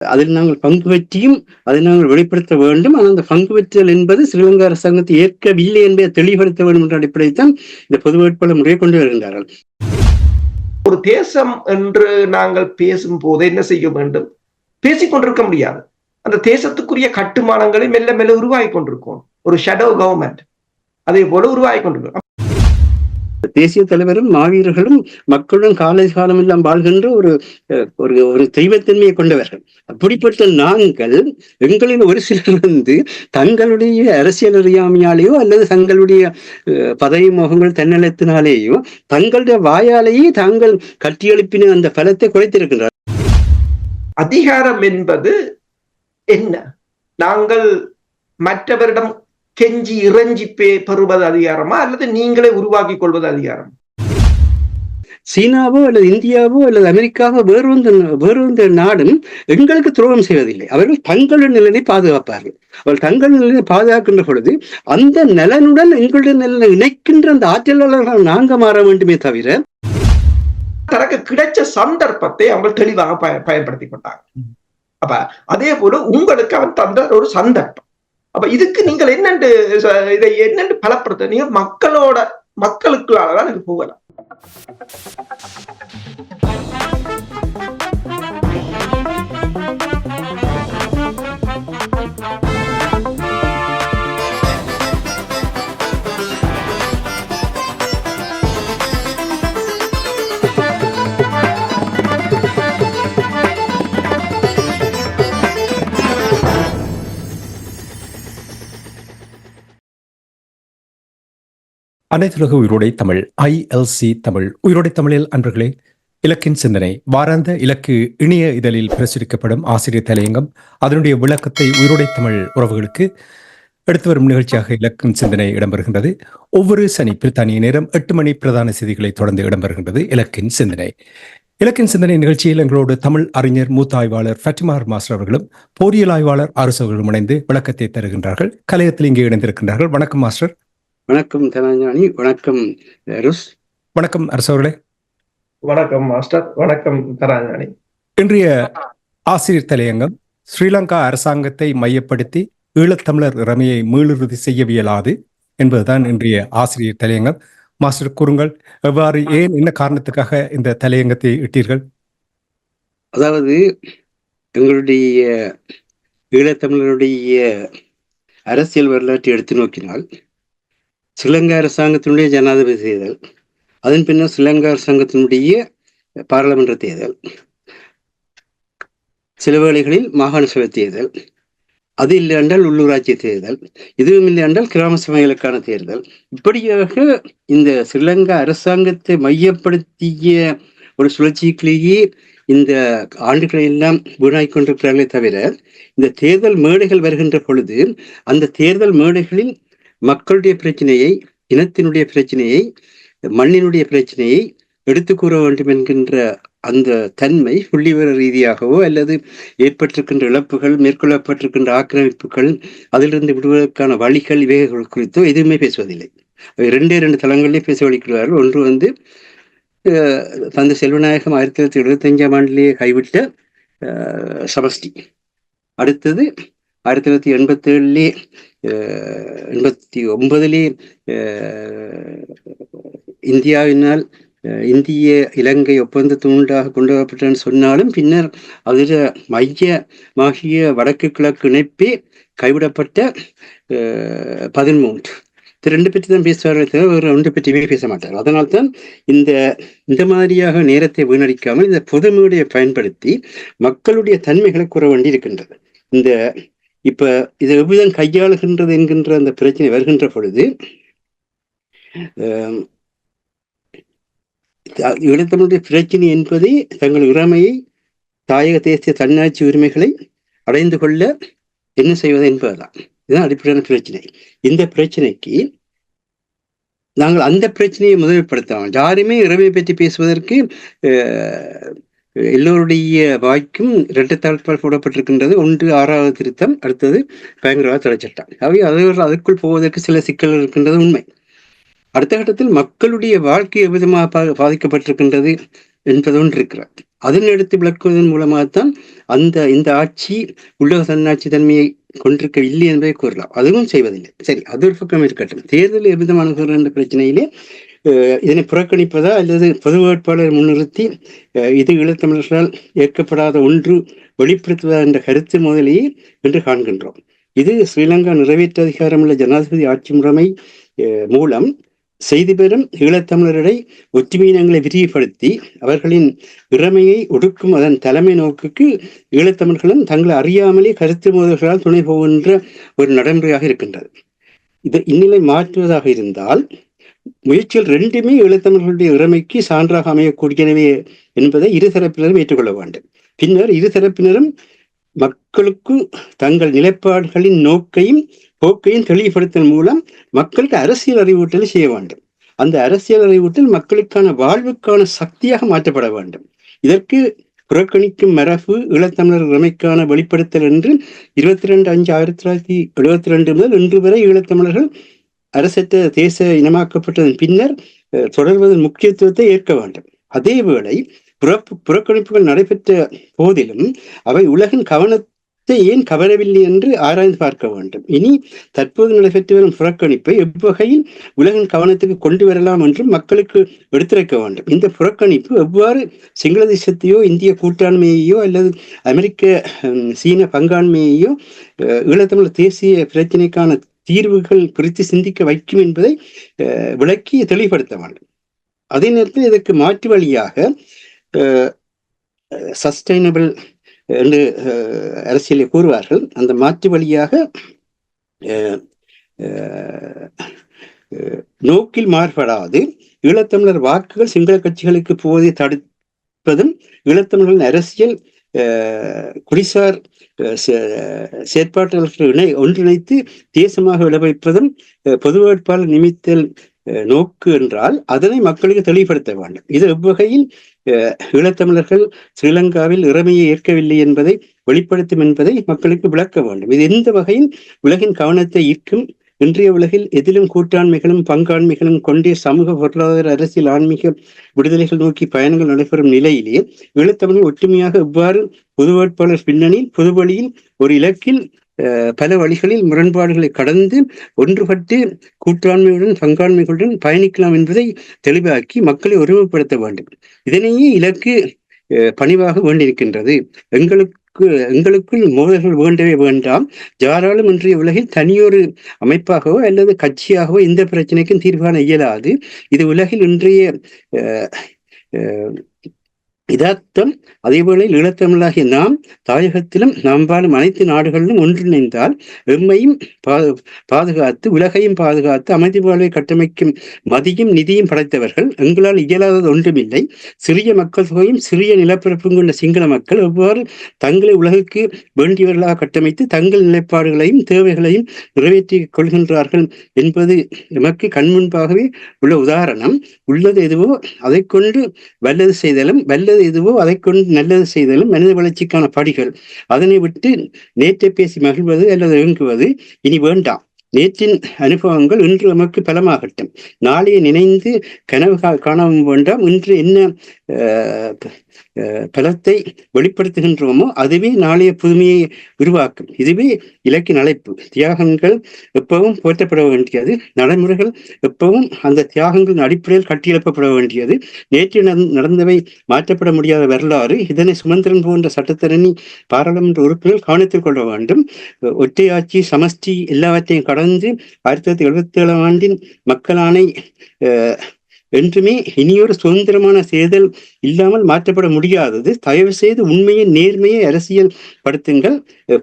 அதில் நாங்கள் பங்கு பற்றியும் அதை நாங்கள் வெளிப்படுத்த வேண்டும். ஆனால் அந்த பங்கு பெற்றல் என்பது ஸ்ரீலங்கா அரசாங்கத்தை ஏற்கவில்லை என்பதை தெளிவுபடுத்த வேண்டும் என்ற அடிப்படையில் தான் இந்த பொது வேட்பாளர் முறையை கொண்டு வருகின்றார்கள். ஒரு தேசம் என்று நாங்கள் பேசும் போது என்ன செய்ய வேண்டும்? பேசிக்கொண்டிருக்க முடியாது. அந்த தேசத்துக்குரிய கட்டுமானங்களை மெல்ல மெல்ல உருவாகி கொண்டிருக்கும். ஒரு ஷேடோ கவர்மெண்ட் அதே போல உருவாகி கொண்டிருக்கும். தேசிய தலைவரும் மாவீரர்களும் மக்களுடன் காலம் எல்லாம் வாழ்கின்ற ஒரு ஒரு தெய்வத்தன்மையை கொண்டவர்கள். அப்படிப்பட்ட நாங்கள் எங்களின் ஒரு சிலர் தங்களுடைய அரசியல் அறியாமையாலேயோ அல்லது தங்களுடைய பதவி மோகங்கள் தன்னலத்தினாலேயோ தங்களுடைய வாயாலேயே தாங்கள் கட்டியெழுப்பின அந்த பலத்தை குறைத்திருக்கின்றார். அதிகாரம் என்பது என்ன? நாங்கள் மற்றவரிடம் கெஞ்சி இறைஞ்சி பெறுவது அதிகாரமா அல்லது நீங்களே உருவாக்கி கொள்வது அதிகாரம்? சீனாவோ அல்லது இந்தியாவோ அல்லது அமெரிக்காவோ வேறொரு நாடும் எங்களுக்கு துரோகம் செய்வதில்லை. அவர்கள் தங்களுடைய நிலனை பாதுகாப்பார்கள். அவர்கள் தங்களுடைய நிலனை பாதுகாக்கின்ற பொழுது அந்த நலனுடன் எங்களுடைய நிலனை இணைக்கின்ற அந்த ஆற்றலாளர்கள் நாங்க மாற வேண்டுமே தவிர தனக்கு கிடைச்ச சந்தர்ப்பத்தை அவங்க தெளிவாக பயன்படுத்தி கொண்டாங்க. அப்ப அதே போல உங்களுக்கு அவன் தந்த ஒரு சந்தர்ப்பம். அப்ப இதுக்கு நீங்கள் இதை என்னென்று பலப்படுத்த நீங்க மக்களுக்குள்ளாலதான் இது போகலாம். அனைத்துலக உயிரோடை தமிழ் ILC தமிழ் உயிரோடை தமிழில் அன்பர்களே, இலக்கின் சிந்தனை வாராந்த இலக்கு இணைய இதழில் பிரசுரிக்கப்படும் ஆசிரியர் தலையங்கம் அதனுடைய விளக்கத்தை உயிரோடை தமிழ் உறவுகளுக்கு எடுத்து வரும் நிகழ்ச்சியாக இலக்கின் சிந்தனை இடம்பெறுகின்றது. ஒவ்வொரு சனி பிரித்தானிய நேரம் 8 மணி பிரதான செய்திகளை தொடர்ந்து இடம்பெறுகின்றது இலக்கின் சிந்தனை. இலக்கின் சிந்தனை நிகழ்ச்சியில் எங்களோடு தமிழ் அறிஞர் மூத்த ஆய்வாளர் ஃபட்டிமா மாஸ்டர் அவர்களும் போரியல் ஆய்வாளர் அரசு அவர்களும் இணைந்து விளக்கத்தை தருகின்றார்கள். கலையத்தில் இங்கே இணைந்திருக்கின்றார்கள். வணக்கம் மாஸ்டர். வணக்கம் தனஞானி. வணக்கம் ருஸ். வணக்கம் அரசு அவர்களே. வணக்கம் மாஸ்டர். வணக்கம் தனஞானி. இன்றைய ஆசிரியர் தலையங்கம் ஸ்ரீலங்கா அரசாங்கத்தை மையப்படுத்தி ஈழத்தமிழர் இறமையை மீளுறுதி செய்யவியலாது என்பதுதான் இன்றைய ஆசிரியர் தலையங்கம். மாஸ்டர் கூறுங்கள், எவ்வாறு, ஏன், என்ன காரணத்துக்காக இந்த தலையங்கத்தை இட்டீர்கள்? அதாவது எங்களுடைய ஈழத்தமிழருடைய அரசியல் வரலாற்றை எடுத்து நோக்கினால் ஸ்ரீலங்கா அரசாங்கத்தினுடைய ஜனாதிபதி தேர்தல், அதன் பின்னர் ஸ்ரீலங்கா அரசாங்கத்தினுடைய பாராளுமன்ற தேர்தல், சில வேளைகளில் மாகாண சபை தேர்தல், அது இல்லை என்றால் உள்ளூராட்சி தேர்தல், இதுவும் இல்லை என்றால் கிராம சபைகளுக்கான தேர்தல், இப்படியாக இந்த ஸ்ரீலங்கா அரசாங்கத்தை மையப்படுத்திய ஒரு சுழற்சியிலேயே இந்த ஆண்டுகளை எல்லாம் வீணாய் கொண்டிருக்கிறார்களே தவிர இந்த தேர்தல் மேடைகள் வருகின்ற பொழுது அந்த தேர்தல் மேடைகளில் மக்களுடைய பிரச்சனையை, இனத்தினுடைய பிரச்சனையை, மண்ணினுடைய பிரச்சனையை எடுத்து கூற வேண்டும் என்கின்ற அந்த தன்மை புள்ளிவிவர ரீதியாகவோ அல்லது ஏற்பட்டிருக்கின்ற இழப்புகள், மேற்கொள்ளப்பட்டிருக்கின்ற ஆக்கிரமிப்புகள், அதிலிருந்து விடுவதற்கான வழிகள், இவைகள் குறித்தோ எதுவுமே பேசுவதில்லை. 2 தளங்களிலே பேச வலிக்கிறார்கள். ஒன்று தந்தை செல்வநாயகம் 1975ஆம் ஆண்டிலேயே கைவிட்ட சமஷ்டி, அடுத்தது 1987 89 இந்தியாவினால் இந்திய இலங்கை ஒப்பந்தத்தினூடாக கொண்டு வரப்பட்டன்னு சொன்னாலும் பின்னர் அதில் மையமாகிய வடக்கு கிழக்கு இணைப்பே கைவிடப்பட்ட 13. இது 2 பற்றி தான் பேசுவார்கள் தவிர ஒரு 2 பற்றியுமே பேச மாட்டார்கள். அதனால்தான் இந்த மாதிரியாக நேரத்தை வீணடிக்காமல் இந்த பொது மேடையை பயன்படுத்தி மக்களுடைய தன்மைகளை கூற வேண்டி இருக்கின்றது. இப்ப இதை எவ்விதம் கையாளுகின்றது என்கின்ற அந்த பிரச்சனை வருகின்ற பொழுது ஈழத்தமிழுடைய பிரச்சனை என்பதை தங்கள் இறமையை, தாயக தேசிய தன்னாட்சி உரிமைகளை அடைந்து கொள்ள என்ன செய்வது என்பதுதான். இதுதான் அடிப்படையான பிரச்சனை. இந்த பிரச்சனைக்கு நாங்கள் அந்த பிரச்சனையை முதல்படுத்தாமல் யாருமே இறமையை பற்றி பேசுவதற்கு எல்லோருடைய வாய்க்கும் 2 தாழ்பால் போடப்பட்டிருக்கின்றது. ஒன்று 6வது திருத்தம், அடுத்தது பயங்கரவாத தடை சட்டம். அதற்குள் போவதற்கு சில சிக்கல்கள் இருக்கின்றது உண்மை. அடுத்த கட்டத்தில் மக்களுடைய வாழ்க்கை எவ்விதமாக பாதிக்கப்பட்டிருக்கின்றது என்பது ஒன்று இருக்கிறது. அதனை எடுத்து விளக்குவதன் மூலமாகத்தான் இந்த ஆட்சி உள்ளக தன்னாட்சி தன்மையை கொண்டிருக்கவில்லை என்பதை கூறலாம். அதுவும் செய்வதில்லை. சரி, அது ஒரு பக்கம் இருக்கட்டும். தேர்தல் எவ்விதமான என்ற பிரச்சனையிலே இதனை புறக்கணிப்பதா அல்லது பொது வேட்பாளரை முன்னிறுத்தி இது ஈழத்தமிழர்களால் ஏற்கப்படாத ஒன்று வெளிப்படுத்துவதா என்ற கருத்து முதலையே என்று காண்கின்றோம். இது ஸ்ரீலங்கா நிறைவேற்று அதிகாரமுள்ள ஜனாதிபதி ஆட்சி முறைமை மூலம் செய்தி பெறும் ஈழத்தமிழரை ஒற்றுமையினங்களை விரிவுபடுத்தி அவர்களின் இறமையை ஒடுக்கும் அதன் தலைமை நோக்குக்கு ஈழத்தமிழர்களும் தங்களை அறியாமலே கருத்து மோதல்களால் துணை போகின்ற ஒரு நடைமுறையாக இருக்கின்றது. இது இந்நிலை மாற்றுவதாக இருந்தால் முயற்சிகள் ரெண்டுமே ஈழத்தமிழர்களுடைய இறமைக்கு சான்றாக அமையக்கூடியனவே என்பதை இருதரப்பினரும் ஏற்றுக்கொள்ள வேண்டும். பின்னர் இருதரப்பினரும் மக்களுக்கு தங்கள் நிலைப்பாடுகளின் நோக்கையும் போக்கையும் தெளிவுபடுத்தல் மூலம் மக்களுக்கு அரசியல் அறிவூட்டலை செய்ய வேண்டும். அந்த அரசியல் அறிவூட்டல் மக்களுக்கான வாழ்வுக்கான சக்தியாக மாற்றப்பட வேண்டும். இதற்கு புறக்கணிக்கும் மரபு ஈழத்தமிழர் இறமைக்கான வெளிப்படுத்தல் என்று 22/5/1972 முதல் இன்று வரை ஈழத்தமிழர்கள் அரசற்ற தேச இனமாக்கப்பட்டதன் பின்னர் தொடர்வதன் முக்கியத்துவத்தை ஏற்க வேண்டும். அதேவேளை புறக்கணிப்புகள் நடைபெற்ற போதிலும் அவை உலகின் கவனத்தை ஏன் கவரவில்லை என்று ஆராய்ந்து பார்க்க வேண்டும். இனி தற்போது நடைபெற்று வரும் புறக்கணிப்பை எவ்வகையில் உலகின் கவனத்துக்கு கொண்டு வரலாம் என்றும் மக்களுக்கு எடுத்துரைக்க வேண்டும். இந்த புறக்கணிப்பு எவ்வாறு சிங்கள தேசத்தையோ இந்திய கூட்டாண்மையையோ அல்லது அமெரிக்க சீன பங்காண்மையையோ ஈழத்தமிழ் தேசிய பிரச்சனைக்கான தீர்வுகள் குறித்து சிந்திக்க வைக்கும் என்பதை விளக்கி தெளிவுபடுத்த வேண்டும். அதே நேரத்தில் இதற்கு மாற்று வழியாக சஸ்டைனபிள் என்று அரசியலை கூறுவார்கள். அந்த மாற்று வழியாக நோக்கில் மாறுபடாது ஈழத்தமிழர் வாக்குகள் சிங்கள கட்சிகளுக்கு போவதை தடுப்பதும் ஈழத்தமிழர்களின் அரசியல் குடிசார் செயற்பாட்டாளர்களை ஒன்றிணைத்து தேசமாக விளைவிப்பதும் பொது வேட்பாளர் நிமித்தல் நோக்கு என்றால் அதனை மக்களுக்கு தெளிவுபடுத்த வேண்டும். இது எவ்வகையில் ஈழத்தமிழர்கள் ஸ்ரீலங்காவில் இறமையை ஏற்கவில்லை என்பதை வெளிப்படுத்தும் என்பதை மக்களுக்கு விளக்க வேண்டும். இது எந்த வகையில் உலகின் கவனத்தை ஈர்க்கும். இன்றைய உலகில் எதிலும் கூட்டாண்மைகளும் பங்காண்மைகளும் கொண்டே சமூக பொருளாதார அரசியல் ஆன்மீக விடுதலைகள் நோக்கி பயணங்கள் நடைபெறும் நிலையிலேயே ஈழத்தமிழர்கள் ஒற்றுமையாக எவ்வாறு பொது வேட்பாளர் பின்னணியில் பொது வழியில் ஒரு இலக்கில் பல வழிகளில் முரண்பாடுகளை கடந்து ஒன்றுபட்டு கூட்டாண்மையுடன் பங்காண்மைகளுடன் பயணிக்கலாம் என்பதை தெளிவாக்கி மக்களை ஒருமைப்படுத்த வேண்டும். இதனையே இலக்கு பணிவாக வேண்டியிருக்கின்றது. எங்களுக்குள் மோதல்கள் வேண்டவே வேண்டாம். யாராலும் இன்றைய உலகில் தனியொரு அமைப்பாகவோ அல்லது கட்சியாகவோ எந்த பிரச்சனைக்கும் தீர்வு காண இயலாது. இது உலகில் இன்றைய யதார்த்தம். அதேபோல ஈழத்தமிழாகிய நாம் தாயகத்திலும் நாம் வாழும் அனைத்து நாடுகளிலும் ஒன்றிணைந்தால் எம்மையும் பாதுகாத்து உலகையும் பாதுகாத்து அமைதி வாழ்வை கட்டமைக்கும் மதியும் நிதியும் படைத்தவர்கள். எங்களால் இயலாதது ஒன்றுமில்லை. சிறிய மக்கள் தொகையும் சிறிய நிலப்பரப்பும் கொண்ட சிங்கள மக்கள் எவ்வாறு தங்களை உலகுக்கு வேண்டியவர்களாக கட்டமைத்து தங்கள் நிலைப்பாடுகளையும் தேவைகளையும் நிறைவேற்றிக் கொள்கின்றார்கள் என்பது எமக்கு கண்முன்பாகவே உள்ள உதாரணம். உள்ளது எதுவோ அதை கொண்டு வல்லது செய்தலும் வல்லது எதுவோ அதை கொண்டு நல்லது செய்தலும் மனித வளர்ச்சிக்கான படிகள். அதனை விட்டு நேற்றை பேசி மகிழ்வது அல்லது இயங்குவது இனி வேண்டாம். நேற்றின் அனுபவங்கள் இன்று நமக்கு பலமாகட்டும். நாளைய நினைந்து கனவு காணவும் வேண்டாம். இன்று என்ன பலத்தை வெளிப்படுத்துகின்றோமோ அதுவே நாளைய புதுமையை உருவாக்கும். இதுவே இலக்கின் அழைப்பு. தியாகங்கள் எப்பவும் போற்றப்பட வேண்டியது. நடைமுறைகள் எப்பவும் அந்த தியாகங்களின் அடிப்படையில் கட்டியெழுப்பப்பட வேண்டியது. நேற்று நடந்தவை மாற்றப்பட முடியாத வரலாறு. இதனை சுமந்திரன் போன்ற சட்டத்தரணி பாராளுமன்ற உறுப்பினர்கள் கவனத்தில் கொள்ள வேண்டும். ஒற்றையாட்சி சமஷ்டி எல்லாவற்றையும் கடந்து 1977 ஆண்டின் மக்களாணை என்றுமே இனியொரு சுதந்திரமான தேர்தல் இல்லாமல் மாற்றப்பட முடியாதது. தயவு செய்து உண்மையை நேர்மையை அரசியல் படுத்துங்கள்.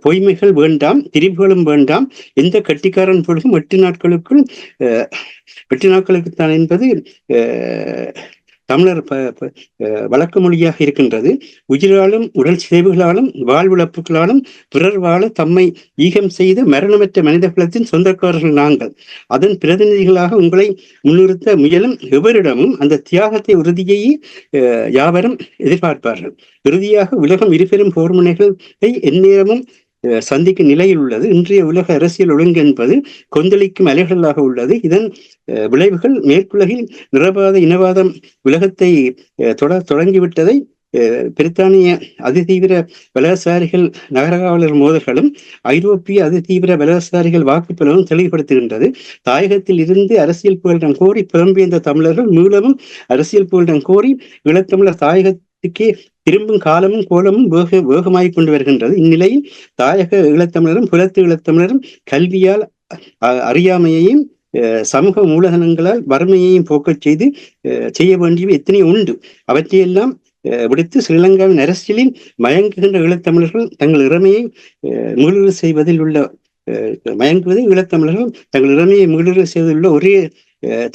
பொய்மைகள் வேண்டாம், திரிவுகளும் வேண்டாம். எந்த கட்டிக்காரன் பொழுதும் 8 நாட்களுக்குத்தான் என்பது தமிழர் வழக்கு மொழியாக இருக்கின்றது. உயிராலும் உடல் சிதைவுகளாலும் வாழ்விழப்புகளாலும் பிறர் வாழ தம்மை ஈகம் செய்த மரணமற்ற மனித குலத்தின் சொந்தக்காரர்கள் நாங்கள். அதன் பிரதிநிதிகளாக உங்களை முன்னிறுத்த முயலும் எவரிடமும் அந்த தியாகத்தை உறுதியையே யாவரும் எதிர்பார்ப்பார்கள். இறுதியாக உலகம் இருபெரும் போர் முனைகளை எந்நேரமும் சந்திக்கும் நிலையில் உள்ளது. இன்றைய உலக அரசியல் ஒழுங்கு என்பது கொந்தளிக்கும் அலைகளாக உள்ளது. இதன் விளைவுகள் மேற்குலகில் நிரபாத இனவாதம் உலகத்தை தொடங்கிவிட்டதை பிரித்தானிய அதிதீவிர வலதுசாரிகள் நகரகாவலர் மோதல்களும் ஐரோப்பிய அதிதீவிர வலதுசாரிகள் வாக்குப்பலவும் தெளிவுபடுத்துகின்றது. தாயகத்தில் இருந்து அரசியல் புகலிடம் கோரி புலம்பெயர்ந்த தமிழர்கள் மீளவும் அரசியல் புகலிடம் கோரி ஈழத்தமிழர் தாயகத்துக்கே திரும்பும் காலமும் கோலமும் வேகமாகிக் கொண்டு வருகின்றது. இந்நிலையில் தாயக ஈழத்தமிழரும் புலத்து ஈழத்தமிழரும் கல்வியால் அறியாமையையும் சமூக மூலதனங்களால் வறுமையையும் போக்கச் செய்ய வேண்டியவை எத்தனையோ உண்டு. அவற்றையெல்லாம் விடுத்து ஸ்ரீலங்காவின் அரசியலில் மயங்குகின்ற ஈழத்தமிழர்கள் தங்கள் இறமையை மீளுறு செய்வதில் உள்ள மயங்குவதை ஈழத்தமிழர்கள் தங்கள் இறமையை மீளுறு செய்வதில் உள்ள ஒரே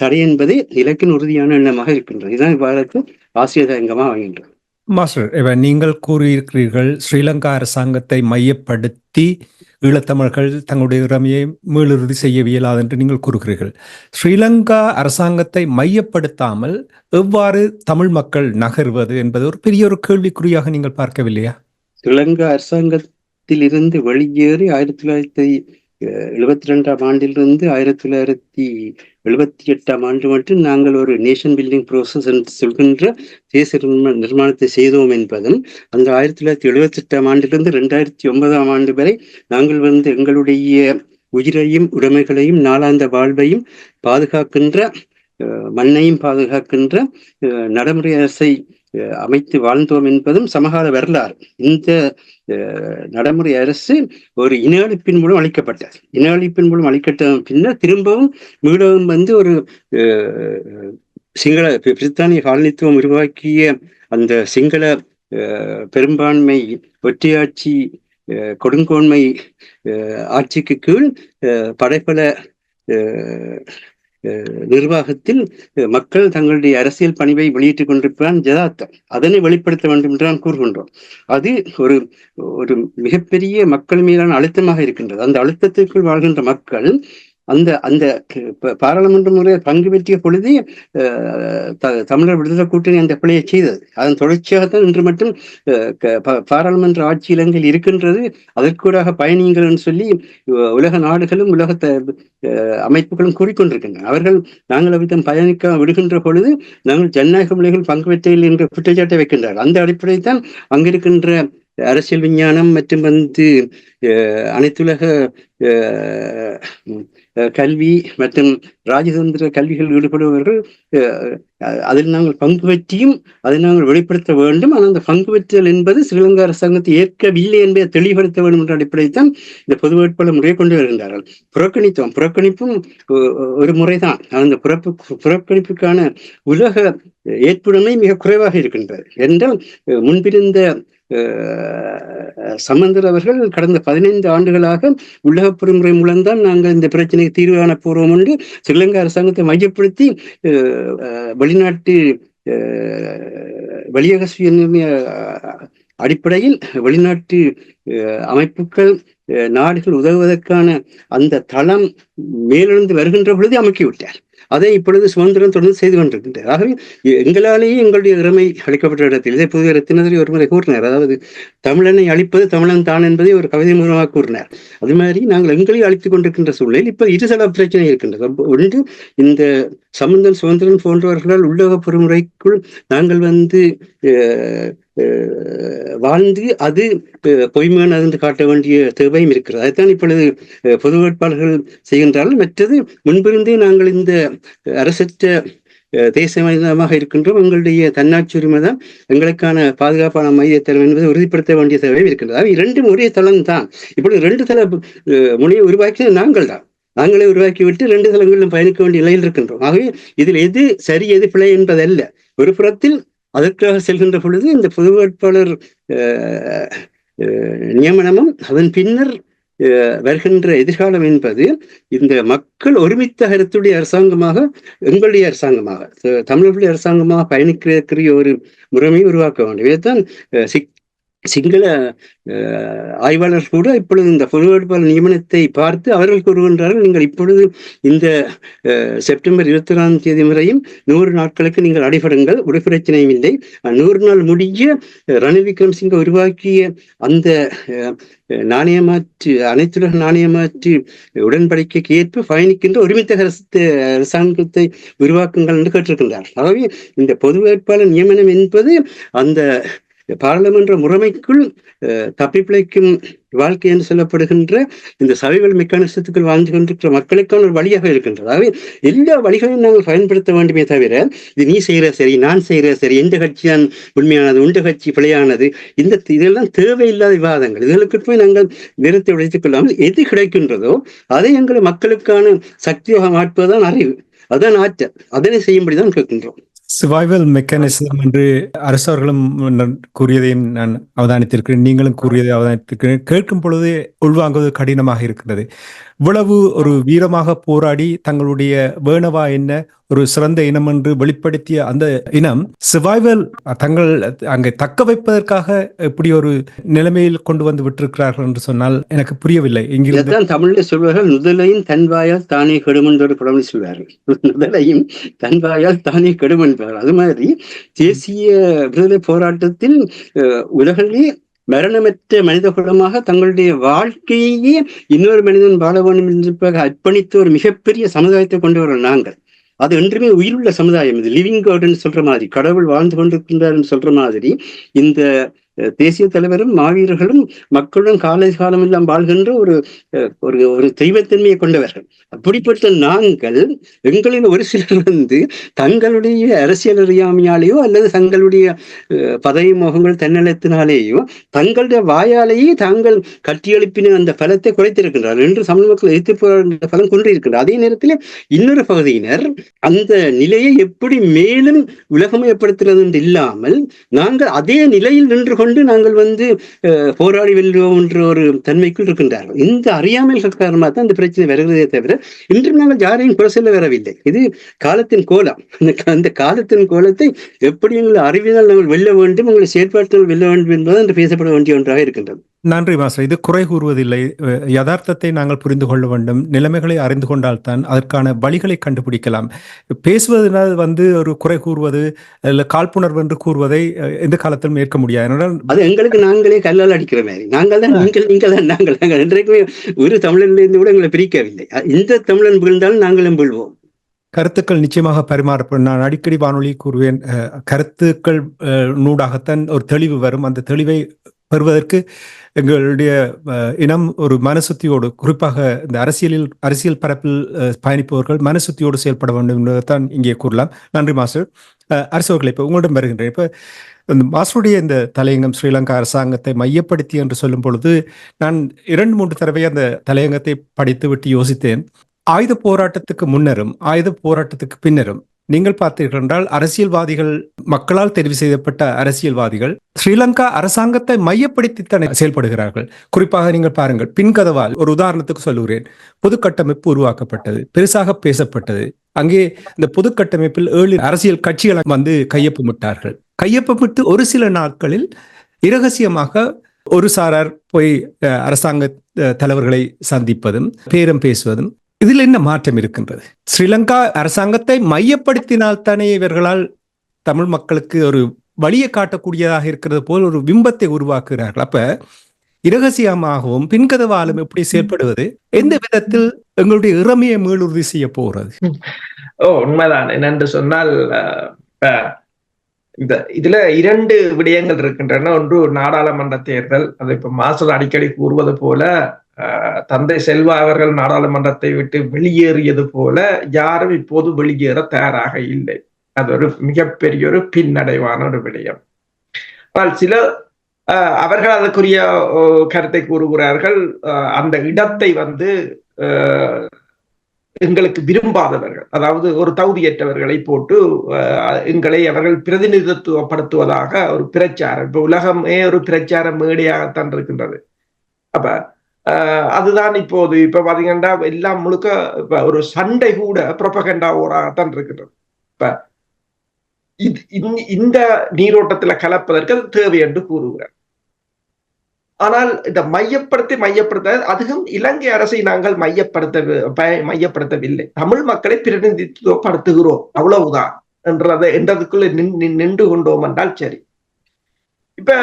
தடை என்பதே இலக்கின் உறுதியான எண்ணமாக இருக்கின்றது. இதுதான் இவ்வாறு ஆசிரியமாக அமைகின்றது. மாஸ்டர், நீங்கள் கூறியிருக்கிறீர்கள் ஸ்ரீலங்கா அரசாங்கத்தை மையப்படுத்தி ஈழத்தமிழர்கள் தங்களுடைய இறமையை மீளுறுதி செய்யவியலாது என்று நீங்கள் கூறுகிறீர்கள். ஸ்ரீலங்கா அரசாங்கத்தை மையப்படுத்தாமல் எவ்வாறு தமிழ் மக்கள் நகர்வது என்பது ஒரு பெரிய ஒரு கேள்விக்குறியாக நீங்கள் பார்க்கவில்லையா? ஸ்ரீலங்கா அரசாங்கத்தில் இருந்து வெளியேறி 1972 ஆண்டிலிருந்து 1978 ஆண்டு மட்டும் நாங்கள் ஒரு நேஷன் பில்டிங் ப்ரோசஸ் என்று சொல்கின்ற தேச நிர்மாணத்தை செய்தோம் என்பதும், அந்த 1978 ஆண்டிலிருந்து 2009 ஆண்டு வரை நாங்கள் எங்களுடைய உயிரையும் உடைமைகளையும் நாளாந்த வாழ்வையும் பாதுகாக்கின்ற மண்ணையும் பாதுகாக்கின்ற நடைமுறை அரசை அமைத்து வாழ்ந்தோம் என்பதும் சமகால வரலாறு. இந்த நடைமுறை அரசு ஒரு இன அழிப்பின் மூலம் அளிக்கப்பட்டது. இன அழிப்பின் மூலம் அளிக்கப்பட்ட பின்னர் திரும்பவும் மீளவும் ஒரு சிங்கள பிரித்தானிய காலனித்துவம் உருவாக்கிய அந்த சிங்கள பெரும்பான்மை ஒற்றையாட்சி கொடுங்கோன்மை ஆட்சிக்கு கீழ் படைப்பல நிர்வாகத்தில் மக்கள் தங்களுடைய அரசியல் பணிவை வெளியிட்டுக் கொண்டிருப்பான் ஜதார்த்தம். அதனை வெளிப்படுத்த வேண்டும் என்று நான் கூறுகின்றோம். அது ஒரு மிகப்பெரிய மக்கள் மீதான அழுத்தமாக இருக்கின்றது. அந்த அழுத்தத்திற்குள் வாழ்கின்ற மக்கள் அந்த பாராளுமன்ற முறையில் பங்கு பெற்றிய பொழுதே தமிழர் விடுதலை கூட்டணி அந்த பிழையை செய்தது. அதன் தொடர்ச்சியாகத்தான் இன்று மட்டும் பாராளுமன்ற ஆட்சி இலங்கையில் இருக்கின்றது. அதற்கூடாக பயணியுங்கள் என்று சொல்லி உலக நாடுகளும் உலக அமைப்புகளும் கூறிக்கொண்டிருக்கின்றன. அவர்கள் நாங்கள் அவ்விதம் பயணிக்க விடுகின்ற பொழுது நாங்கள் ஜனநாயக முறைகள் பங்கு பெற்றதில்லை என்ற குற்றச்சாட்டை வைக்கின்றார்கள். அந்த அடிப்படையில் தான் அங்கிருக்கின்ற அரசியல் விஞ்ஞானம் மற்றும் அனைத்துலக கல்வி மற்றும் ராஜதந்திர கல்விகள் ஈடுபடுபவர்கள் அதில் நாங்கள் பங்கு பெற்றியும் அதை நாங்கள் வெளிப்படுத்த வேண்டும். ஆனால் அந்த பங்கு பெற்றல் என்பது ஸ்ரீலங்கா அரசாங்கத்தை ஏற்கவில்லை என்பதை தெளிவுபடுத்த வேண்டும் என்ற அடிப்படையில் தான் இந்த பொது வேட்பாளர் முறையை கொண்டு வருகின்றார்கள். புறக்கணிப்பும் ஒரு முறைதான். அந்த புறக்கணிப்புக்கான உலக ஏற்புடைமை மிக குறைவாக இருக்கின்றது என்றால் முன்பிருந்த சம்பந்தர் அவர்கள் கடந்த 15 ஆண்டுகளாக உலக பொறிமுறை மூலம்தான் நாங்கள் இந்த பிரச்சனைக்கு தீர்வு காண போறோம் என்று ஸ்ரீலங்கா அரசாங்கத்தை மையப்படுத்தி வெளிநாட்டு வெளியக சுய அடிப்படையில் வெளிநாட்டு அமைப்புகள் நாடுகள் உதவுவதற்கான அந்த தளம் மேலிருந்து வருகின்ற பொழுது அமைக்கிவிட்டார். அதை இப்பொழுது சுதந்திரம் தொடர்ந்து செய்து கொண்டிருக்கின்றார். ஆகவே எங்களாலேயே எங்களுடைய இறமை அளிக்கப்பட்ட இடத்தில் இதை புதிய ரத்தினதுரை ஒரு முறை கூறினார். அதாவது தமிழனை அழிப்பது தமிழன் தான் என்பதை ஒரு கவிதை மூலமாக கூறினார். அது மாதிரி நாங்கள் எங்களையும் அழித்துக் கொண்டிருக்கின்ற சூழ்நிலையில் இப்ப இருசல பிரச்சனை இருக்கின்றது. ஒன்று, இந்த சம்பந்தன் சுதந்திரன் போன்றவர்களால் உள்ளக பொறிமுறைக்குள் நாங்கள் வாழ்ந்து அது பொய்மையானது என்று காட்ட வேண்டிய தேவையும் இருக்கிறது. அதைத்தான் இப்பொழுது பொது வேட்பாளர்கள் செய்கின்றார்கள். மற்றது முன்பிருந்தே நாங்கள் இந்த அரசற்ற தேச மனிதமாக இருக்கின்றோம். எங்களுடைய தன்னாட்சி உரிமை தான் எங்களுக்கான பாதுகாப்பான மையத்தரம் என்பதை உறுதிப்படுத்த வேண்டிய தேவையும் இருக்கின்றது. இரண்டும் ஒரே தளம் தான். இப்பொழுது 2 தள முனையை உருவாக்கியது நாங்களே உருவாக்கிவிட்டு 2 தளங்களிலும் பயணிக்க வேண்டிய நிலையில் இருக்கின்றோம். ஆகவே இதில் எது சரி எது பிழை என்பதல்ல. ஒரு புறத்தில் அதற்காக செல்கின்ற பொழுது இந்த பொது வேட்பாளர் நியமனமும் அதன் பின்னர் வருகின்ற எதிர்காலம் என்பது இந்த மக்கள் ஒருமித்த கருத்துடைய அரசாங்கமாக எங்களுடைய அரசாங்கமாக தமிழர்களுடைய அரசாங்கமாக பயணிக்கிற ஒரு முறைமையை உருவாக்க வேண்டும். இதைத்தான் சிங்கள ஆய்வாளர்கள் கூட இப்பொழுது இந்த பொது வேட்பாளர் நியமனத்தை பார்த்து அவர்கள் கூறுகின்றார்கள், நீங்கள் இப்பொழுது இந்த செப்டம்பர் 21 முறையும் 100 நாட்களுக்கு நீங்கள் அடிபடுங்கள், ஒரு பிரச்சனையும் இல்லை. 100 நாள் முடிய ரணில் விக்ரமசிங்க உருவாக்கிய அந்த அனைத்துலக நாணயமாற்று உடன்படிக்கைக்கு ஏற்ப பயணிக்கின்ற ஒருமித்த அரசாங்கத்தை உருவாக்குங்கள் என்று கேட்டிருக்கின்றார். ஆகவே இந்த பொது வேட்பாளர் நியமனம் என்பது அந்த பாராளுமன்ற முறைமைக்குள் தப்பிப்பிழைக்கும் வாழ்க்கை என்று சொல்லப்படுகின்ற இந்த சர்வைவல் மெக்கானிசத்துக்குள் வாழ்ந்து கொண்டிருக்கிற மக்களுக்கான ஒரு வழியாக இருக்கின்றது. ஆகவே எல்லா வழிகளையும் நாங்கள் பயன்படுத்த வேண்டுமே தவிர இது நீ செய்கிற சரி, நான் செய்கிற சரி, எந்த கட்சி தான் உண்மையானது, உண்ட கட்சி பிழையானது, இதெல்லாம் தேவையில்லாத விவாதங்கள். இதுகளுக்கு போய் நாங்கள் நேரத்தை உழைத்துக் கொள்ளாமல் எது கிடைக்கின்றதோ அதை எங்களை மக்களுக்கான சக்தியாக மாற்றுவதுதான் அறிவு, அதான் ஆற்றல். அதனை செய்யும்படிதான் கேட்கின்றோம். சர்வைவல் மெக்கானிசம் என்று அரசவர்களும் கூறியதையும் நான் அவதானித்திருக்கிறேன், நீங்களும் கூறியதை அவதானித்திருக்கிறேன். கேட்கும் பொழுது உள்வாங்குவது கடினமாக இருக்கிறது. இவ்வளவு ஒரு வீரமாக போராடி தங்களுடைய வேணவா என்ன ஒரு சிறந்த இனம் என்று வெளிப்படுத்திய அந்த இனம் சர்வைவல் தங்கள் அங்கே தக்க வைப்பதற்காக இப்படி ஒரு நிலைமையில் கொண்டு வந்து விட்டிருக்கிறார்கள் என்று சொன்னால் எனக்கு புரியவில்லை. இங்கிருந்தான் தமிழில் சொல்வார்கள், முதலையும் தன்வாயால் தானே கெடும் என்று ஒரு படம் சொல்வார்கள். முதலையும் தன்வாயால் தானே கெடும் என்பார்கள். அது மாதிரி தேசிய விடுதலை போராட்டத்தில் உலகிலே மரணமற்ற மனித குலமாக தங்களுடைய வாழ்க்கையே இன்னொரு மனிதன் வாழ வேண்டும் என்பதற்காக அர்ப்பணித்த ஒரு மிகப்பெரிய சமுதாயத்தை கொண்டவர்கள் நாங்கள். அது என்றுமே உயிருள்ள சமுதாயம். இது லிவிங் காட்னு சொல்ற மாதிரி, கடவுள் வாழ்ந்து கொண்டிருக்கின்றார் சொல்ற மாதிரி இந்த தேசிய தலைவரும் மாவீரர்களும் மக்களுடன் காலம் எல்லாம் வாழ்கின்ற ஒரு ஒரு தெய்வத்தன்மையை கொண்டவர்கள். அப்படிப்பட்ட நாங்கள் எங்களில் ஒரு சிலர் தங்களுடைய அரசியல் அறியாமையாலேயோ அல்லது தங்களுடைய பதவி மோகங்கள் தன்னலத்தினாலேயோ தங்களுடைய வாயாலேயே தாங்கள் கட்டியெழுப்பின அந்த பலத்தை குறைத்திருக்கின்றார் என்று தமிழ் மக்கள் எதிர்த்து போராட பலம் கொண்டிருக்கின்றார். அதே நேரத்தில் இன்னொரு பகுதியினர் அந்த நிலையை எப்படி மேலும் உலகமயப்படுத்துறது என்று இல்லாமல் நாங்கள் அதே நிலையில் நின்று கொண்டு நாங்கள் போராடி வெல்வோம் என்ற ஒரு தன்மைக்குள் இருக்கின்றார்கள். இந்த அறியாமைகள் காரணமாக தான் இந்த பிரச்சனை வருகிறதே தவிர இன்றும் நாங்கள் யாரையும் குறை சொல்ல வரவில்லை. இது காலத்தின் கோலம். அந்த காலத்தின் கோலத்தை எப்படி எங்கள் அறிவினால் நாங்கள் வெல்ல வேண்டும், உங்கள் செயற்பாட்டினால் வெல்ல வேண்டும் என்பது என்று பேசப்பட வேண்டிய ஒன்றாக இருக்கின்றது. நன்றி மாஸ்டர். இது குறை கூறுவதில்லை, யதார்த்தத்தை நாங்கள் புரிந்து கொள்ள வேண்டும். நிலைமைகளை அறிந்து கொண்டால்தான் அதற்கான வழிகளை கண்டுபிடிக்கலாம். பேசுவதனால் ஒரு குறை கூறுவது இல்லை காழ்ப்புணர்வு என்று கூறுவதை எந்த காலத்திலும் ஏற்க முடியாது. அது எங்களுக்கு நாங்களே கல்லால் அடிக்கிற மாதிரி, நாங்கள் தான் நீங்கள் தான் நாங்கள் இன்றைக்குமே ஒரு தமிழனிலிருந்து கூட எங்களை பிரிக்கவில்லை. இந்த தமிழன் வீழ்ந்தாலும் நாங்களும் வீழ்வோம். கருத்துக்கள் நிச்சயமாக பரிமாறப்படும். நான் அடிக்கடி வானொலி கூறுவேன், கருத்துக்கள் நூடாகத்தான் ஒரு தெளிவு வரும். அந்த தெளிவை பெறுவதற்கு எங்களுடைய இனம் ஒரு மனசுத்தியோடு, குறிப்பாக இந்த அரசியல் பரப்பில் பயணிப்பவர்கள் மனசுத்தியோடு செயல்பட வேண்டும் என்பதைத்தான் இங்கே கூறலாம். நன்றி மாஸ்டர். அரசவர்களை இப்போ உங்களிடம் வருகின்றேன். இப்போ இந்த மாஸ்டருடைய இந்த தலையங்கம் ஸ்ரீலங்கா அரசாங்கத்தை மையப்படுத்தி என்று சொல்லும் பொழுது நான் 2-3 தடவை அந்த தலையங்கத்தை படித்து விட்டு யோசித்தேன். ஆயுத போராட்டத்துக்கு முன்னரும் ஆயுத போராட்டத்துக்கு பின்னரும் நீங்கள் பார்த்தீர்கள் என்றால் அரசியல்வாதிகள், மக்களால் தெரிவு செய்யப்பட்ட அரசியல்வாதிகள் ஸ்ரீலங்கா அரசாங்கத்தை மையப்படுத்தித்தான் செயல்படுகிறார்கள். குறிப்பாக நீங்கள் பாருங்கள், பின்கதவால் ஒரு உதாரணத்துக்கு சொல்லுகிறேன். பொது கட்டமைப்பு உருவாக்கப்பட்டது, பெருசாக பேசப்பட்டது. அங்கே இந்த பொது கட்டமைப்பில் 7 அரசியல் கட்சிகளை கையொப்பமிட்டார்கள். கையொப்பமிட்டு ஒரு சில நாட்களில் இரகசியமாக ஒரு சாரார் போய் அரசாங்க தலைவர்களை சந்திப்பதும் பேரம் பேசுவதும். இதில் என்ன மாற்றம் இருக்கின்றது? ஸ்ரீலங்கா அரசாங்கத்தை மையப்படுத்தினால்தானே இவர்களால் தமிழ் மக்களுக்கு ஒரு வழியை காட்டக்கூடியதாக இருக்கிறது போல் ஒரு பிம்பத்தை உருவாக்குகிறார்கள். அப்ப இரகசியமாகவும் பின்கதவாலும் எப்படி செயல்படுவது, எந்த விதத்தில் எங்களுடைய இறமையை மீளுறுதி செய்ய போகிறது? உண்மைதான். என்னென்று சொன்னால் இதுல 2 விடயங்கள் இருக்கின்றன. ஒன்று நாடாளுமன்ற தேர்தல். அது இப்ப மாஸ்டர் அடிக்கடி கூறுவது போல தந்தை செல்வா அவர்கள் நாடாளுமன்றத்தை விட்டு வெளியேறியது போல யாரும் இப்போது வெளியேற தயாராக இல்லை. அது ஒரு மிகப்பெரிய ஒரு பின்னடைவான ஒரு விடயம். ஆனால் சில அவர்கள் அதற்குரிய கருத்தை கூறுகிறார்கள். அந்த இடத்தை எங்களுக்கு விரும்பாதவர்கள், அதாவது ஒரு தகுதியற்றவர்களை போட்டு எங்களை அவர்கள் பிரதிநிதித்துவப்படுத்துவதாக ஒரு பிரச்சாரம். இப்ப உலகமே ஒரு பிரச்சார மேடையாகத்தான் இருக்கின்றது. அப்ப அதுதான் இப்ப பாத்தீங்கன்னா எல்லாம் முழுக்க ஒரு சண்டை கூட புரோபகண்டா ஓராகத்தான் இருக்கின்றது. இப்ப இந்த நீரோட்டத்துல கலப்பதற்கு அது தேவை என்று கூறுகிறார். ஆனால் இந்த மையப்படுத்த அதுவும் இலங்கை அரசை நாங்கள் மையப்படுத்தவில்லை. தமிழ் மக்களை பிரதிநிதித்துவப்படுத்துகிறோம், அவ்வளவுதான் என்றதுக்குள்ள நின்று கொண்டோம் என்றால் சரி. இப்ப